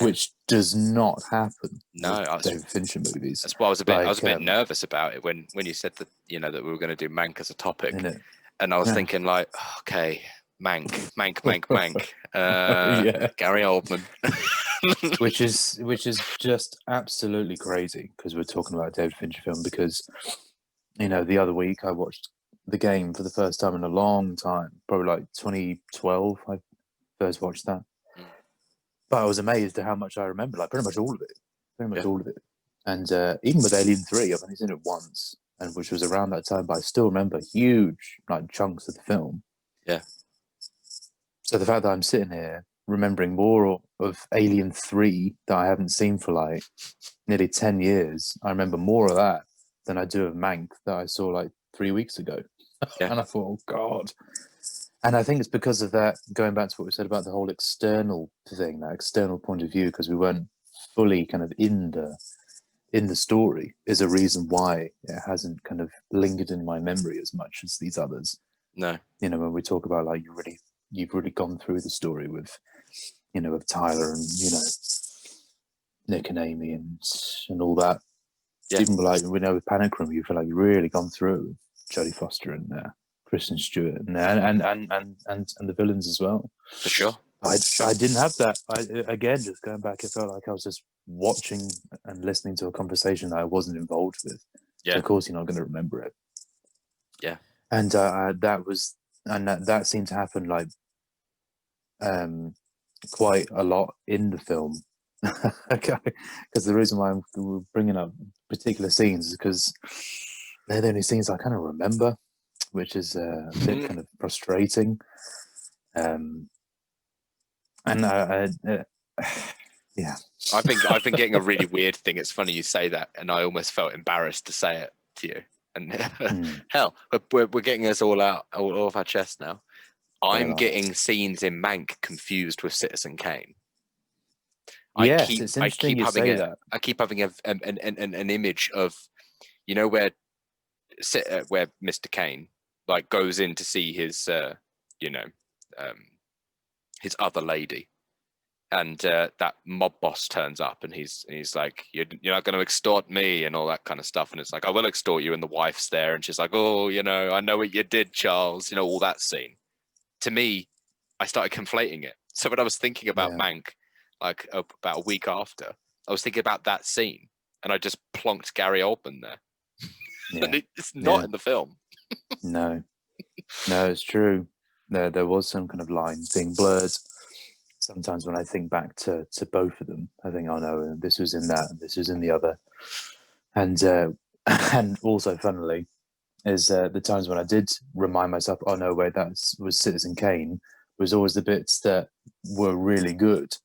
which does not happen. No, David Fincher movies. That's why I was a bit nervous about it when you said that, you know, that we were going to do Mank as a topic, and I was thinking like, okay, Mank, Gary Oldman. which is just absolutely crazy, because we're talking about a David Fincher film, because, you know, the other week I watched The Game for the first time in a long time, probably like 2012 I first watched that. But I was amazed at how much I remember, like pretty much all of it. And even with Alien 3, I've only seen it once, and which was around that time, but I still remember huge like chunks of the film. Yeah. So the fact that I'm sitting here remembering more of Alien 3 that I haven't seen for like nearly 10 years, I remember more of that than I do of Mank that I saw like 3 weeks ago. And I thought, oh God. And I think it's because of that, going back to what we said about the whole external thing, that external point of view, because we weren't fully kind of in the story, is a reason why it hasn't kind of lingered in my memory as much as these others. No. You know, when we talk about like you've really gone through the story with, you know, with Tyler and, you know, Nick and Amy and all that. Even like we know with Panic Room, you feel like you've really gone through Jodie Foster and Kristen Stewart and the villains as well. For sure. I didn't have that. Again, just going back, it felt like I was just watching and listening to a conversation that I wasn't involved with. Yeah. So of course, you're not going to remember it. Yeah. And that seemed to happen like quite a lot in the film. Because the reason why we're bringing up particular scenes is because they're the only scenes I kind of remember, which is a bit kind of frustrating. And yeah, I've been getting a really weird thing. It's funny you say that, and I almost felt embarrassed to say it to you. And hell, we're getting us all out, all off our chest now. I'm getting scenes in Mank confused with Citizen Kane. It's interesting you say that. I keep having an image of, you know, where Mr. Kane like goes in to see his his other lady, and that mob boss turns up, and he's like, you're not going to extort me and all that kind of stuff, and it's like, I will extort you, and the wife's there, and she's like, oh, you know, I know what you did, Charles, you know, all that scene. To me, I started conflating it. So when I was thinking about Mank, like about a week after, I was thinking about that scene, and I just plonked Gary Oldman there. And it's not in the film. No, it's true. There was some kind of lines being blurred. Sometimes when I think back to both of them, I think, oh no, this was in that, and this was in the other. And and also, funnily, is the times when I did remind myself, oh no, wait, that was Citizen Kane, was always the bits that were really good.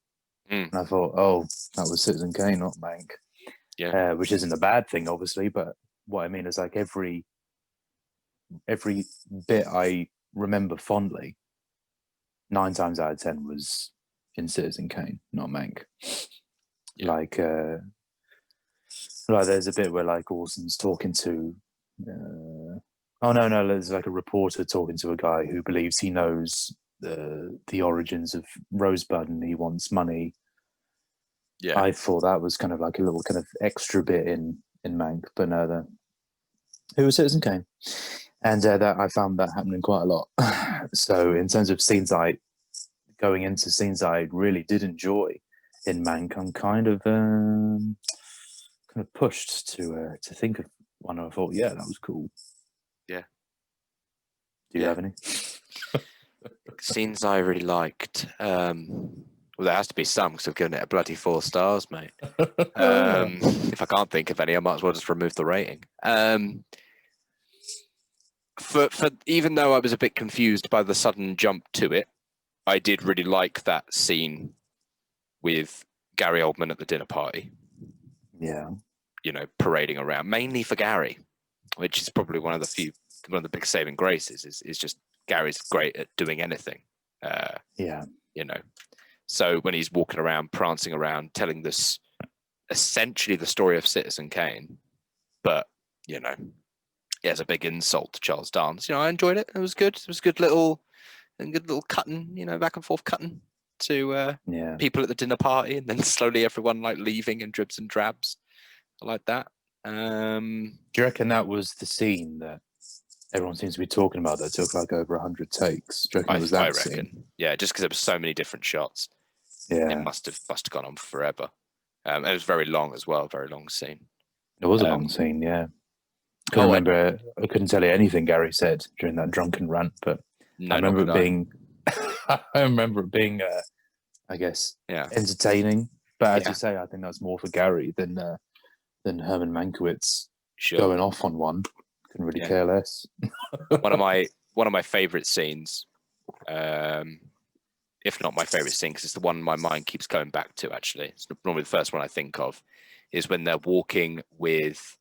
And I thought, oh, that was Citizen Kane, not Mank. Yeah. Which isn't a bad thing, obviously, but what I mean is like every bit I remember fondly, 9 times out of 10 was in Citizen Kane, not Mank. Like there's a bit where like Orson's talking to there's like a reporter talking to a guy who believes he knows the origins of Rosebud, and he wants money Yeah. I thought that was kind of like a little kind of extra bit in Mank, but no, it was Citizen Kane, and that I found that happening quite a lot. So in terms of scenes, going into scenes I really did enjoy in Mank, I'm kind of pushed to think of one. I thought, yeah, that was cool. Yeah. Do you have any? Scenes I really liked. Well, there has to be some because I've given it a bloody 4 stars, mate. If I can't think of any, I might as well just remove the rating. For even though I was a bit confused by the sudden jump to it, I did really like that scene with Gary Oldman at the dinner party. Yeah. You know, parading around, mainly for Gary, which is probably one of the big saving graces is just Gary's great at doing anything. Yeah. You know, so when he's walking around, prancing around, telling this essentially the story of Citizen Kane, but you know, he has a big insult to Charles Dance. You know, I enjoyed it. It was good. It was good little cutting, you know, back and forth cutting to people at the dinner party, and then slowly everyone like leaving in dribs and drabs. I like that. Do you reckon that was the scene that everyone seems to be talking about that took like over 100 takes? Do you reckon it was that I reckon, scene? yeah, just because there were so many different shots. Yeah, it must have gone on forever. It was very long as well, very long scene. it was a long scene. Yeah, couldn't remember. I couldn't tell you anything Gary said during that drunken rant, but I remember it being. I remember it being, I guess, entertaining. But as you say, I think that's more for Gary than Herman Mankiewicz going off on one. Couldn't really care less. one of my favorite scenes, if not my favorite scene, because it's the one my mind keeps going back to. Actually, it's normally the first one I think of, is when they're walking with.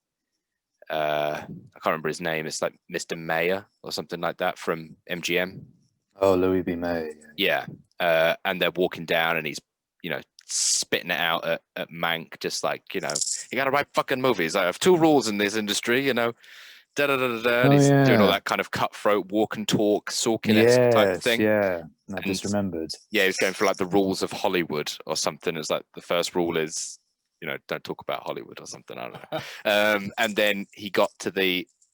I can't remember his name. It's like Mr. Mayer or something like that from MGM. Oh, Louis B. Mayer. Yeah, and they're walking down, and he's, you know, spitting it out at Mank, just like, you know, you gotta write fucking movies. I have 2 rules in this industry, you know. Da, da, da, da, da. And he's doing all that kind of cutthroat walk and talk, Sorkin-esque type thing. Yeah, I just remembered. Yeah, he's going for like the rules of Hollywood or something. It's like the first rule is, you know, don't talk about Hollywood or something. I don't know. And then he got to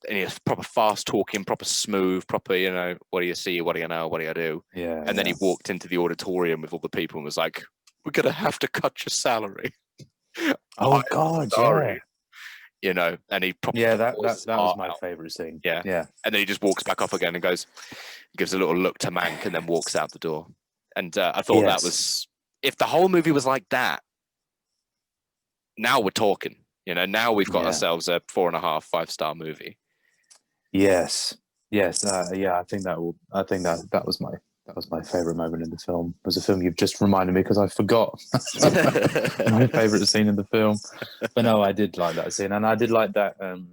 and he was proper fast talking, proper smooth, proper, you know, what do you see? What do you know? What do you do? Yeah. And then he walked into the auditorium with all the people and was like, we're going to have to cut your salary. Oh, God, sorry. Yeah. You know, and he probably that was my favorite scene. Yeah. And then he just walks back off again and gives a little look to Mank and then walks out the door. And I thought that was, if the whole movie was like that, now we're talking. You know, now we've got ourselves a 4.5, 5-star movie. Yes. I think that was my favorite moment in the film. It was a film you've just reminded me because I forgot my favorite scene in the film. But no, I did like that scene, and I did like that the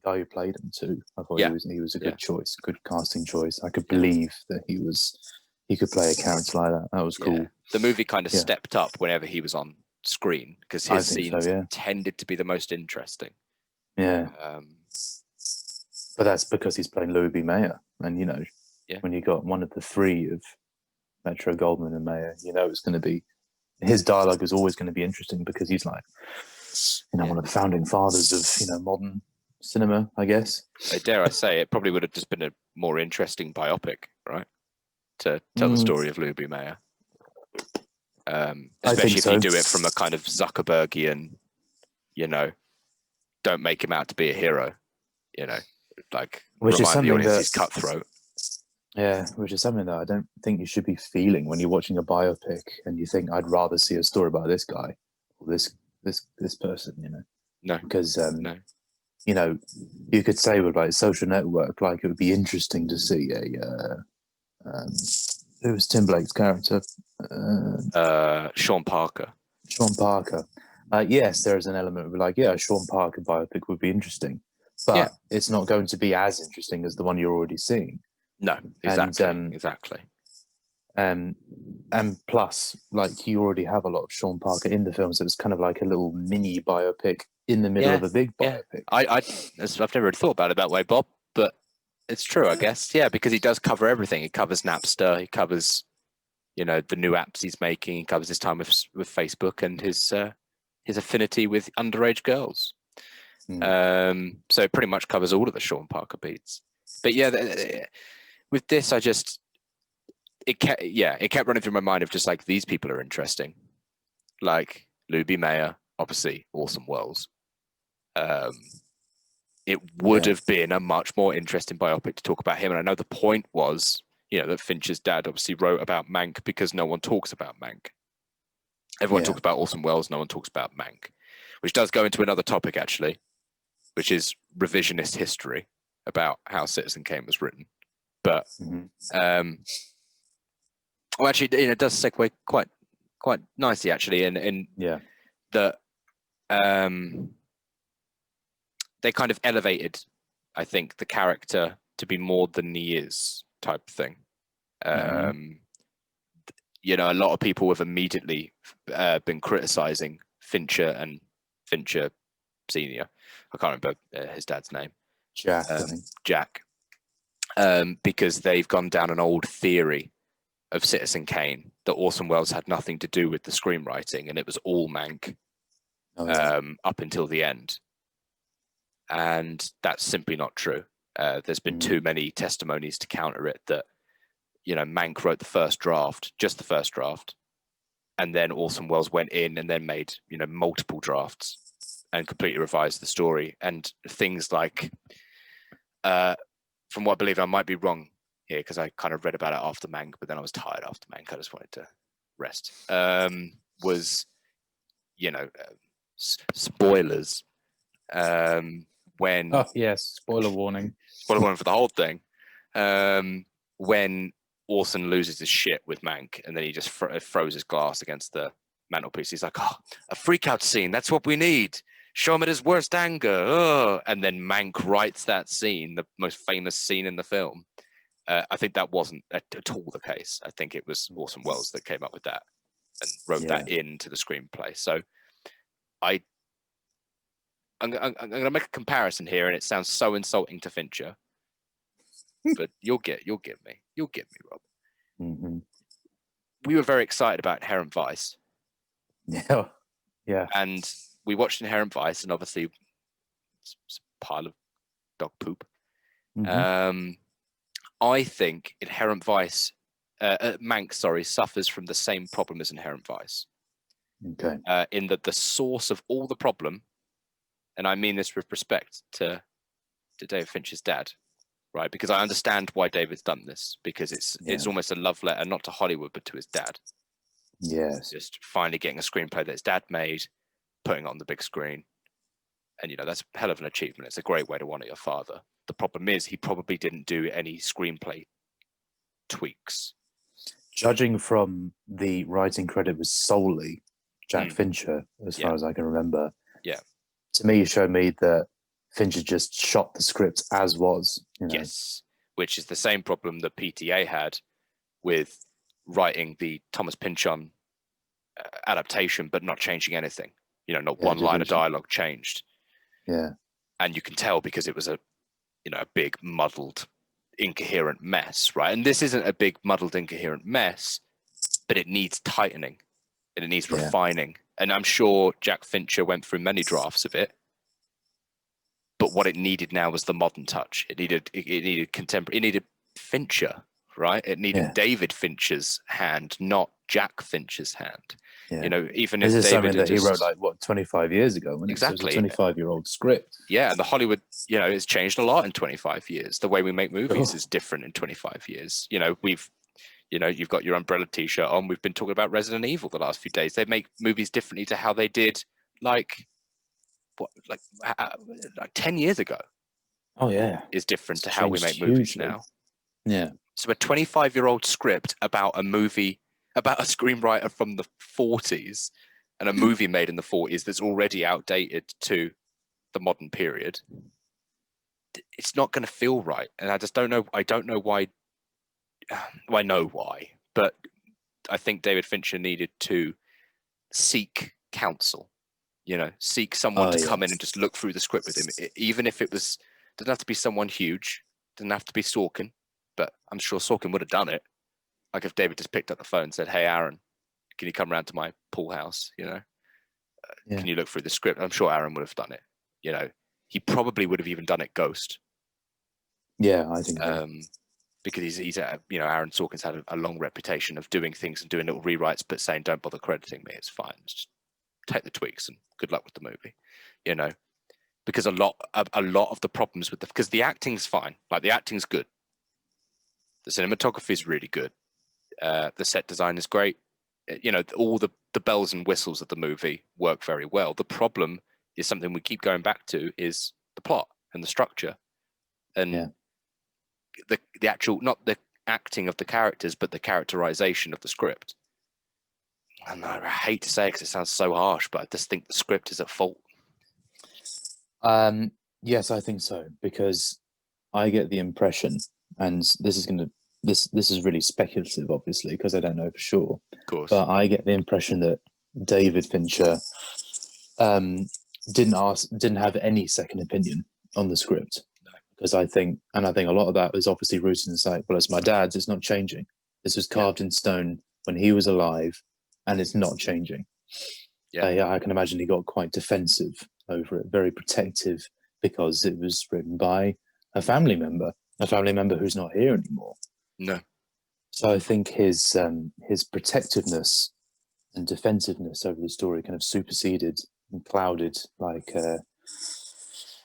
guy who played him too. I thought he was a good choice, a good casting choice. I could believe that he could play a character like that. That was cool. The movie kind of stepped up whenever he was on screen because his scenes tended to be the most interesting. Yeah. But that's because he's playing Louis B. Mayer, and you know, when you got one of the 3 of Metro Goldman and Mayer, you know, it's going to be, his dialogue is always going to be interesting because he's like, you know, one of the founding fathers of, you know, modern cinema, I guess. Dare I say, it probably would have just been a more interesting biopic, right? To tell the story of Louis B. Mayer. Especially if you do it from a kind of Zuckerbergian, you know, don't make him out to be a hero, you know, like which is something that he's cutthroat. Yeah, which is something that I don't think you should be feeling when you're watching a biopic and you think I'd rather see a story about this guy or this person, you know. No, because you know, you could say with like Social Network, like it would be interesting to see who was Tim Blake's character? Sean Parker. Yes, there is an element of like, a Sean Parker biopic would be interesting, but it's not going to be as interesting as the one you're already seeing. No, exactly. And plus, like, you already have a lot of Sean Parker in the film, so it's kind of like a little mini biopic in the middle of a big biopic. I've never really thought about it that way, Bob, but it's true, I guess. Yeah, because he does cover everything. He covers Napster. He covers, you know, the new apps he's making. He covers his time with Facebook and his affinity with underage girls. So it pretty much covers all of the Sean Parker beats. But yeah, with this, it kept running through my mind of just like, these people are interesting. Like Luby Mayer, obviously Orson Welles. It would have been a much more interesting biopic to talk about him. And I know the point was, you know, that Fincher's dad obviously wrote about Mank because no one talks about Mank. Everyone talks about Orson Welles, no one talks about Mank, which does go into another topic, actually, which is revisionist history about how Citizen Kane was written. But, well, actually, you know, it does segue quite nicely, actually, in that they kind of elevated, I think, the character to be more than he is, type thing. You know, a lot of people have immediately been criticizing Fincher and Fincher Senior. I can't remember his dad's name. Jack, I think. Jack. Because they've gone down an old theory of Citizen Kane that Orson Welles had nothing to do with the screenwriting and it was all Mank up until the end. And that's simply not true. There's been too many testimonies to counter it that, you know, Mank wrote the first draft, just the first draft, and then Orson Welles went in and then made, you know, multiple drafts and completely revised the story. And things like, from what I believe, I might be wrong here because I kind of read about it after Mank, but then I was tired after Mank. I just wanted to rest. Was, you know, spoilers. When spoiler warning for the whole thing. When Orson loses his shit with Mank and then he just throws his glass against the mantelpiece. He's like, oh, a freak out scene. That's what we need. Show him at his worst anger. Oh. And then Mank writes that scene, the most famous scene in the film. I think that wasn't at all the case. I think it was Orson Welles that came up with that and wrote that into the screenplay. So I'm going to make a comparison here, and it sounds so insulting to Fincher, but you'll get me, Rob. We were very excited about Inherent Vice. Yeah. And we watched Inherent Vice, and obviously it's a pile of dog poop. I think Inherent Vice, Mank, suffers from the same problem as Inherent Vice. Okay. In that the source of all the problem, and I mean this with respect to David Fincher's dad, right? Because I understand why David's done this, because it's almost a love letter, not to Hollywood, but to his dad. Yes. Just finally getting a screenplay that his dad made, putting it on the big screen. And, you know, that's a hell of an achievement. It's a great way to honor your father. The problem is he probably didn't do any screenplay tweaks. Judging from the writing credit was solely Jack Fincher, as far as I can remember. Yeah. To me, it showed me that Fincher just shot the script as was. You know? Yes, which is the same problem that PTA had with writing the Thomas Pynchon adaptation, but not changing anything. You know, not one line of dialogue changed. Yeah. And you can tell because it was a big, muddled, incoherent mess, right? And this isn't a big, muddled, incoherent mess, but it needs tightening and it needs refining. And I'm sure Jack Fincher went through many drafts of it. But what it needed now was the modern touch. It needed contemporary. It needed Fincher, right? It needed David Fincher's hand, not Jack Fincher's hand. Yeah. You know, even this if is David something that he wrote 25 years ago, wasn't it? Exactly, So it was a 25-year-old script. Yeah, and the Hollywood, you know, it's changed a lot in 25 years. The way we make movies is different in 25 years. You know, you've got your Umbrella T-shirt on. We've been talking about Resident Evil the last few days. They make movies differently to how they did, like 10 years ago. Oh yeah, is different to how we make movies now. Yeah. So a 25-year-old script about a movie about a screenwriter from the 40s and a movie made in the 40s that's already outdated to the modern period. It's not going to feel right, and I just don't know. I don't know why. Well, I know why, but I think David Fincher needed to seek counsel. You know, seek someone to come in and just look through the script with him, even if it was. Doesn't have to be someone huge. Doesn't have to be Sorkin, but I'm sure Sorkin would have done it. Like if David just picked up the phone and said, "Hey, Aaron, can you come round to my pool house? Yeah. Can you look through the script?" I'm sure Aaron would have done it. He probably would have even done it ghost. Yeah, I think so. Because Aaron Sorkin's had a long reputation of doing things and doing little rewrites, but saying, "Don't bother crediting me. It's fine. Just take the tweaks and good luck with the movie." Because a lot of the problems with because the acting's fine, like the acting's good, the cinematography is really good, the set design is great, all the bells and whistles of the movie work very well. The problem is something we keep going back to is the plot and the structure and the actual, not the acting of the characters, but the characterization of the script. And I hate to say it because it sounds so harsh, but I just think the script is at fault. Yes, I think so, because I get the impression, and this is really speculative, obviously, because I don't know for sure. Of course. But I get the impression that David Fincher didn't have any second opinion on the script. No. Because I think a lot of that was obviously rooted in like, well, it's my dad's, it's not changing. This was carved in stone when he was alive, and it's not changing. Yeah, I can imagine he got quite defensive over it, very protective, because it was written by a family member who's not here anymore. No. So I think his protectiveness and defensiveness over the story kind of superseded and clouded, like,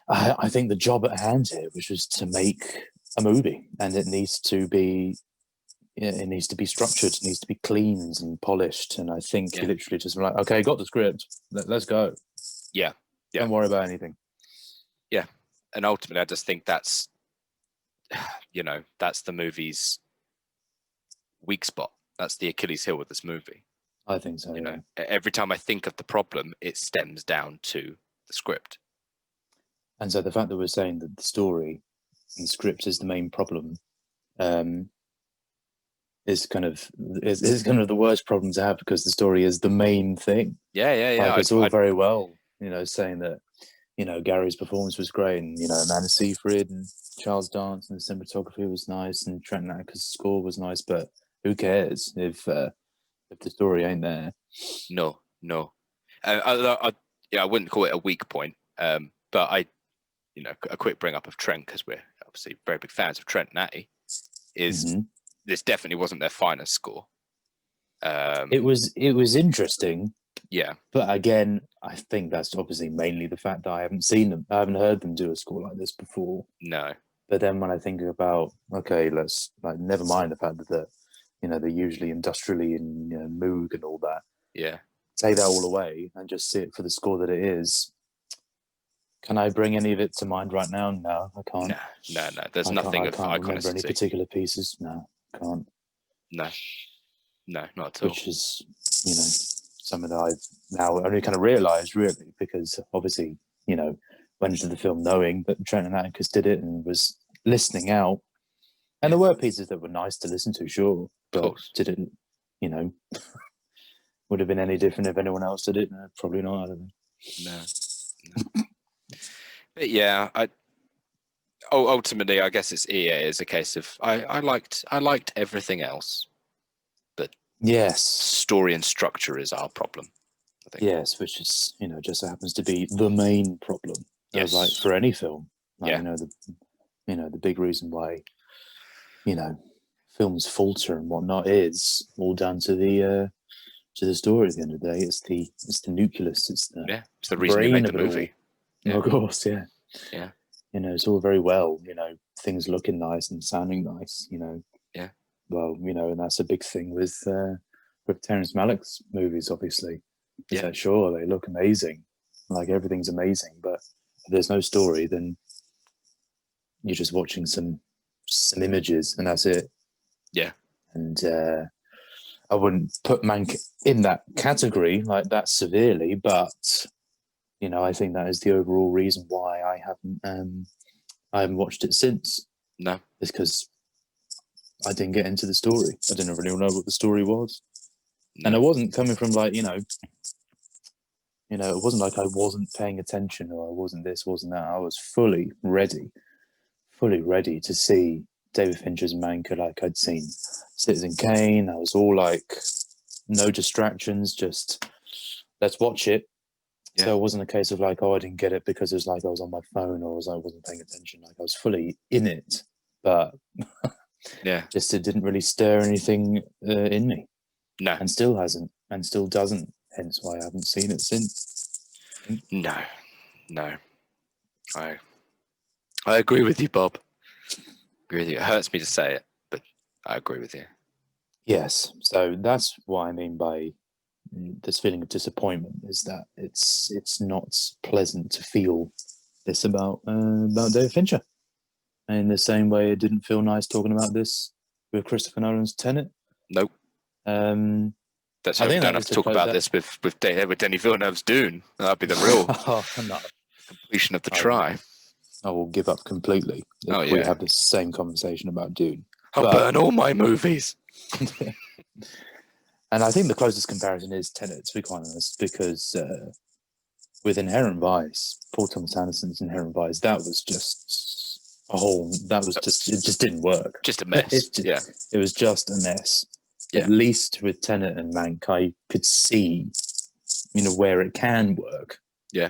I think the job at hand here, which was to make a movie, and it needs to be structured, it needs to be cleaned and polished. And I think he literally just like, okay, got the script, let's go. Yeah. Don't worry about anything. Yeah. And ultimately, I just think that's the movie's weak spot. That's the Achilles heel with this movie. I think so. Every time I think of the problem, it stems down to the script. And so the fact that we're saying that the story and the script is the main problem, is kind of the worst problem to have, because the story is the main thing. Yeah. Like, it's all very well, saying that, Gary's performance was great, and Amanda Seyfried and Charles Dance and the cinematography was nice, and Trent Atkins's score was nice, but who cares if the story ain't there? No. I wouldn't call it a weak point, but a quick bring up of Trent, because we're obviously very big fans of Trent and Atty, is this definitely wasn't their finest score. It was interesting. Yeah. But again, I think that's obviously mainly the fact that I haven't seen them. I haven't heard them do a score like this before. No. But then when I think about, okay, let's never mind the fact that they're usually industrially and Moog and all that. Yeah. Take that all away and just see it for the score that it is. Can I bring any of it to mind right now? No, I can't. No. There's nothing of iconicity. I can't remember any particular pieces. No, I can't. No, not at all. Which is, something that I've now only kind of realised, really, because obviously, went into the film knowing that Trent and Atticus did it and was listening out. And there were pieces that were nice to listen to, sure, but didn't, would have been any different if anyone else did it? No, probably not. I don't know. No. But yeah, ultimately, I guess it's is a case of I liked everything else, but yes, story and structure is our problem, I think. Yes, which is just so happens to be the main problem. Yes, like for any film. Like, the big reason why films falter and whatnot is all down to the story. At the end of the day, it's the nucleus. It's the reason you made the movie. Of course, yeah. It's all very well. Things looking nice and sounding nice. Yeah. Well, and that's a big thing with Terrence Malick's movies, obviously. Yeah, sure, they look amazing. Like, everything's amazing, but if there's no story, then you're just watching some images, and that's it. Yeah. And I wouldn't put Mank in that category like that severely, but I think that is the overall reason why I haven't watched it since. No, it's because I didn't get into the story. I didn't really know what the story was, and I wasn't coming from like it wasn't like I wasn't paying attention or I wasn't this, wasn't that. I was fully ready to see David Fincher's Mank. Like I'd seen Citizen Kane. I was all like, no distractions, just let's watch it. Yeah. So it wasn't a case of like, oh, I didn't get it because it was like I was on my phone or I wasn't paying attention. Like I was fully in it, but Yeah. just it didn't really stir anything in me, No. and still hasn't, and still doesn't. Hence why I haven't seen it since. No. I agree with you, Bob. Agree with you. It hurts me to say it, but I agree with you. Yes, so that's what I mean by this feeling of disappointment, is that it's not pleasant to feel this about David Fincher. And in the same way, it didn't feel nice talking about this with Christopher Nolan's Tenet. Nope. Let's hope we don't have to talk about this with Denis Villeneuve's Dune. That'd be the real completion of the try. I will give up completely if we have the same conversation about Dune. I'll burn all my movies. And I think the closest comparison is Tenet, to be quite honest, because with Inherent Vice, Paul Thomas Anderson's Inherent Vice, that was just it just didn't work. Just a mess. It was just a mess. Yeah. At least with Tenet and Mank, I could see, where it can work. Yeah.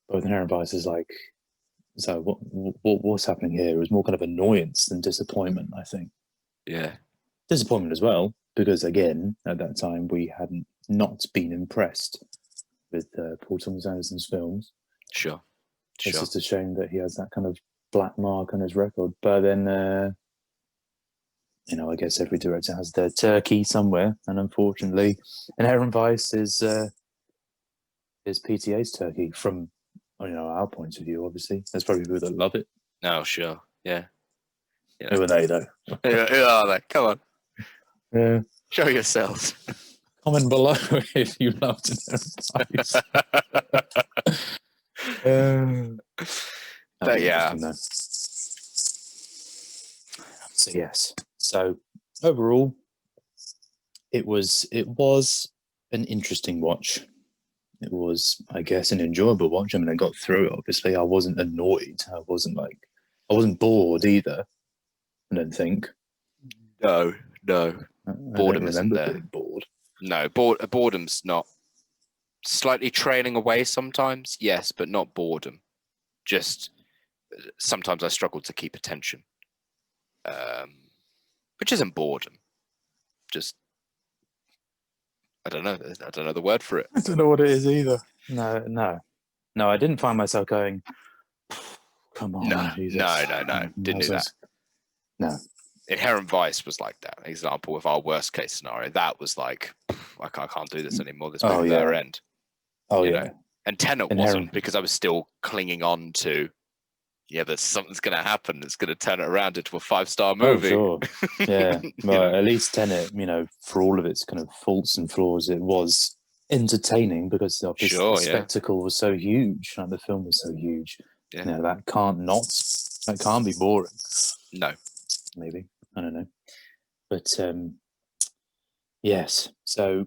But with Inherent Vice is like, so what's happening here? It was more kind of annoyance than disappointment, I think. Yeah. Disappointment as well, because again, at that time, we hadn't not been impressed with Paul Thomas Anderson's films. Sure. It's just a shame that he has that kind of black mark on his record. But then, I guess every director has their turkey somewhere, and unfortunately, Inherent Vice is PTA's turkey from our point of view. Obviously, there's probably people that love it. Oh, sure, yeah. Who are they though? Who are they? Come on. Yeah. Show yourselves. Comment below if you loved Inherent Vice. But yeah. So yes. So overall, it was an interesting watch. It was, I guess, an enjoyable watch. I mean, I got through it. Obviously, I wasn't annoyed. I wasn't bored either. I don't think. No. Boredom isn't there. Being bored. No, boredom's not. Slightly trailing away sometimes, yes, but not boredom. Just sometimes I struggle to keep attention, which isn't boredom. Just I don't know the word for it. I don't know what it is either. No. I didn't find myself going, come on. No. Jesus. No. Didn't do that. No. Inherent Vice was like that. Example of our worst case scenario. That was like, I can't do this anymore. This movie better end. Oh, yeah. And Tenet wasn't, because I was still clinging on to, that something's going to happen that's going to turn it around into a 5-star movie. Oh, sure. Yeah. Well, at least Tenet, for all of its kind of faults and flaws, it was entertaining because the spectacle was so huge. Like, the film was so huge. Yeah. That can't be boring. No. Maybe. I don't know. But, yes. So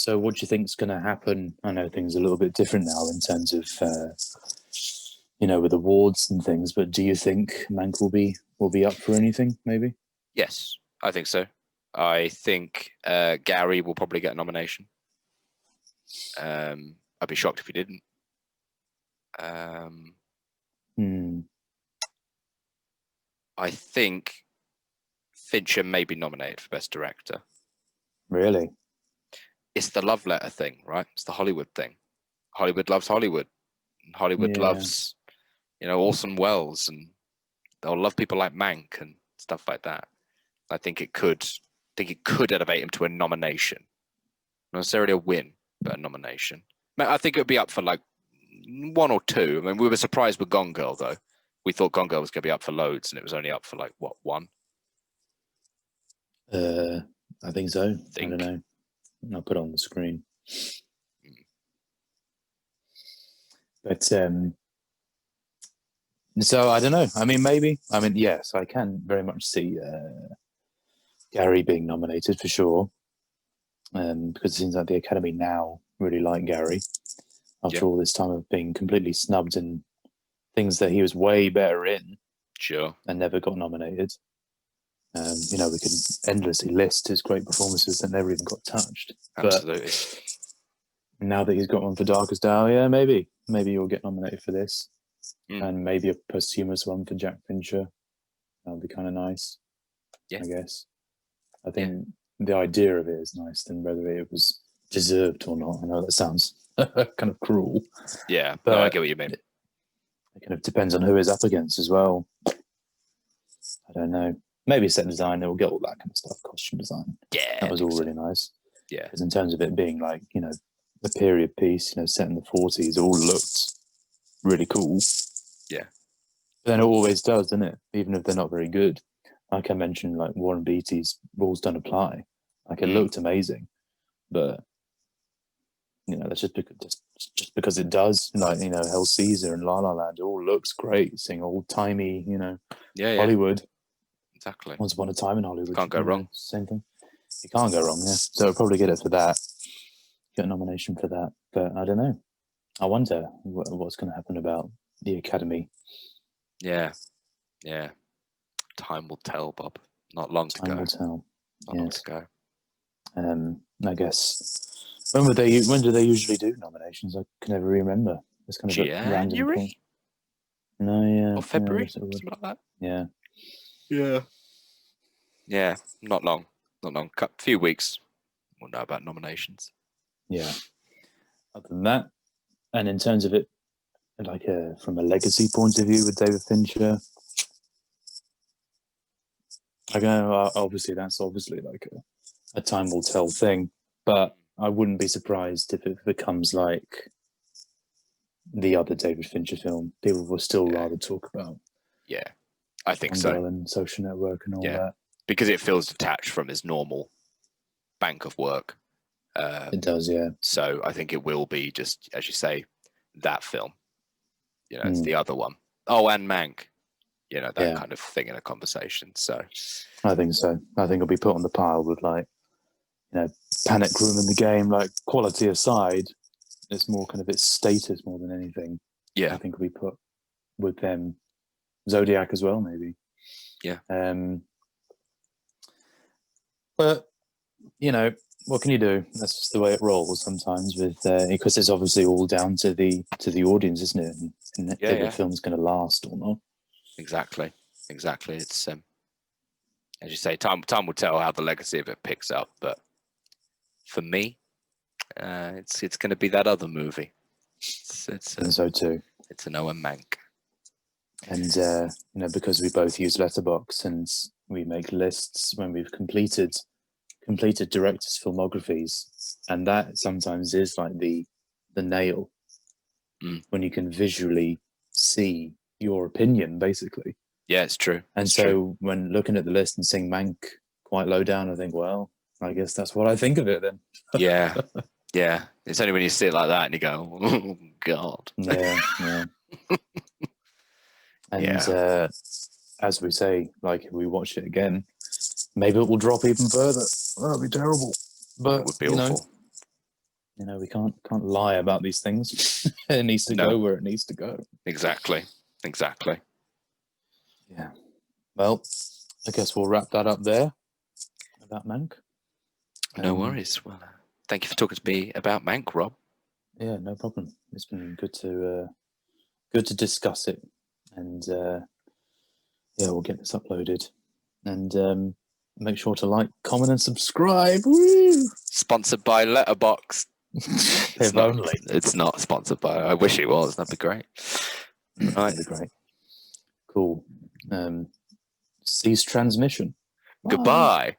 what do you think is going to happen? I know things are a little bit different now in terms of, with awards and things, but do you think Mank will be up for anything, maybe? Yes, I think so. I think Gary will probably get a nomination. I'd be shocked if he didn't. I think Fincher may be nominated for Best Director. Really? It's the love letter thing, right? It's the Hollywood thing. Hollywood loves Hollywood. And Hollywood loves, Orson Welles, and they'll love people like Mank and stuff like that. I think it could elevate him to a nomination. Not necessarily a win, but a nomination. I think it would be up for like 1 or 2. I mean, we were surprised with Gone Girl, though. We thought Gone Girl was going to be up for loads, and it was only up for like, 1? I think so. I don't know. I'll put it on the screen. But so I don't know. I mean, maybe. I mean, yes, I can very much see Gary being nominated for sure, because it seems like the Academy now really like Gary after all this time of being completely snubbed in things that he was way better in. Sure. and never got nominated. You know, we could endlessly list his great performances that never even got touched. Absolutely. But now that he's got one for Darkest Hour, yeah, maybe he'll get nominated for this, and maybe a posthumous one for Jack Fincher. That would be kind of nice. Yeah. I guess. I think the idea of it is nice, then whether it was deserved or not. I know that sounds kind of cruel. Yeah, but no, I get what you mean. It kind of depends on who it's up against as well. I don't know. Maybe set design, they'll get all that kind of stuff. Costume design. Yeah. That was all really nice. Yeah. Because in terms of it being like, you know, a period piece, you know, set in the 40s, it all looked really cool. Yeah. But then it always does, doesn't it? Even if they're not very good. Like I mentioned, like Warren Beatty's Rules Don't Apply. Like it looked amazing. But, you know, that's just because it does. Like, you know, Hell Caesar and La La Land, it all looks great. Seeing old-timey, you know, Hollywood. Exactly. Once upon a time in Hollywood. Can't go wrong. Same thing. You can't go wrong, yeah. So I'll probably get it for that. Get a nomination for that. But I don't know. I wonder what's going to happen about the Academy. Yeah. Yeah. Time will tell, Bob. Not long to go. Time will tell. Not long to go. I guess when do they usually do nominations? I can never remember. It's kind of a random point. No, yeah. Or February, yeah, something like that. Yeah. Yeah. Yeah. Not long. Not long. A few weeks. We'll know about nominations. Yeah. Other than that, and in terms of it, like from a legacy point of view with David Fincher, I know obviously that's like a time will tell thing, but I wouldn't be surprised if it becomes like the other David Fincher film. People will still rather talk about. Yeah, I think so. And Social Network and all that. Because it feels detached from his normal bank of work. It does, yeah. So I think it will be just, as you say, that film. You know, it's the other one. Oh, and Mank. You know, that kind of thing in a conversation. So I think so. I think it'll be put on the pile with like, you know, Panic Room in the Game, like quality aside, it's more kind of its status more than anything. Yeah. I think it'll be put with them. Zodiac as well, maybe. Yeah. But, you know, what can you do? That's just the way it rolls sometimes with because it's obviously all down to the audience, isn't it? And if the film's going to last or not. Exactly. It's as you say, time will tell how the legacy of it picks up. But for me, it's going to be that other movie. And so too. It's an Owen Mank. And you know, because we both use Letterboxd and we make lists when we've completed directors' filmographies, and that sometimes is like the nail when you can visually see your opinion, basically. Yeah, it's true. And so when looking at the list and seeing Mank quite low down, I think, well, I guess that's what I think of it then. Yeah. It's only when you see it like that and you go, oh, God. Yeah. And as we say, like if we watch it again, maybe it will drop even further. That would be terrible. But it would be awful. You know, we can't lie about these things. It needs to go where it needs to go. Exactly. Yeah. Well, I guess we'll wrap that up there about Mank. No worries. Well, thank you for talking to me about Mank, Rob. Yeah, no problem. It's been good to discuss it, and we'll get this uploaded, and make sure to like, comment, and subscribe. Woo! Sponsored by Letterboxd. Only. It's not sponsored by. I wish it was. That'd be great. Right. That'd be great. Cool. Cease transmission. Goodbye.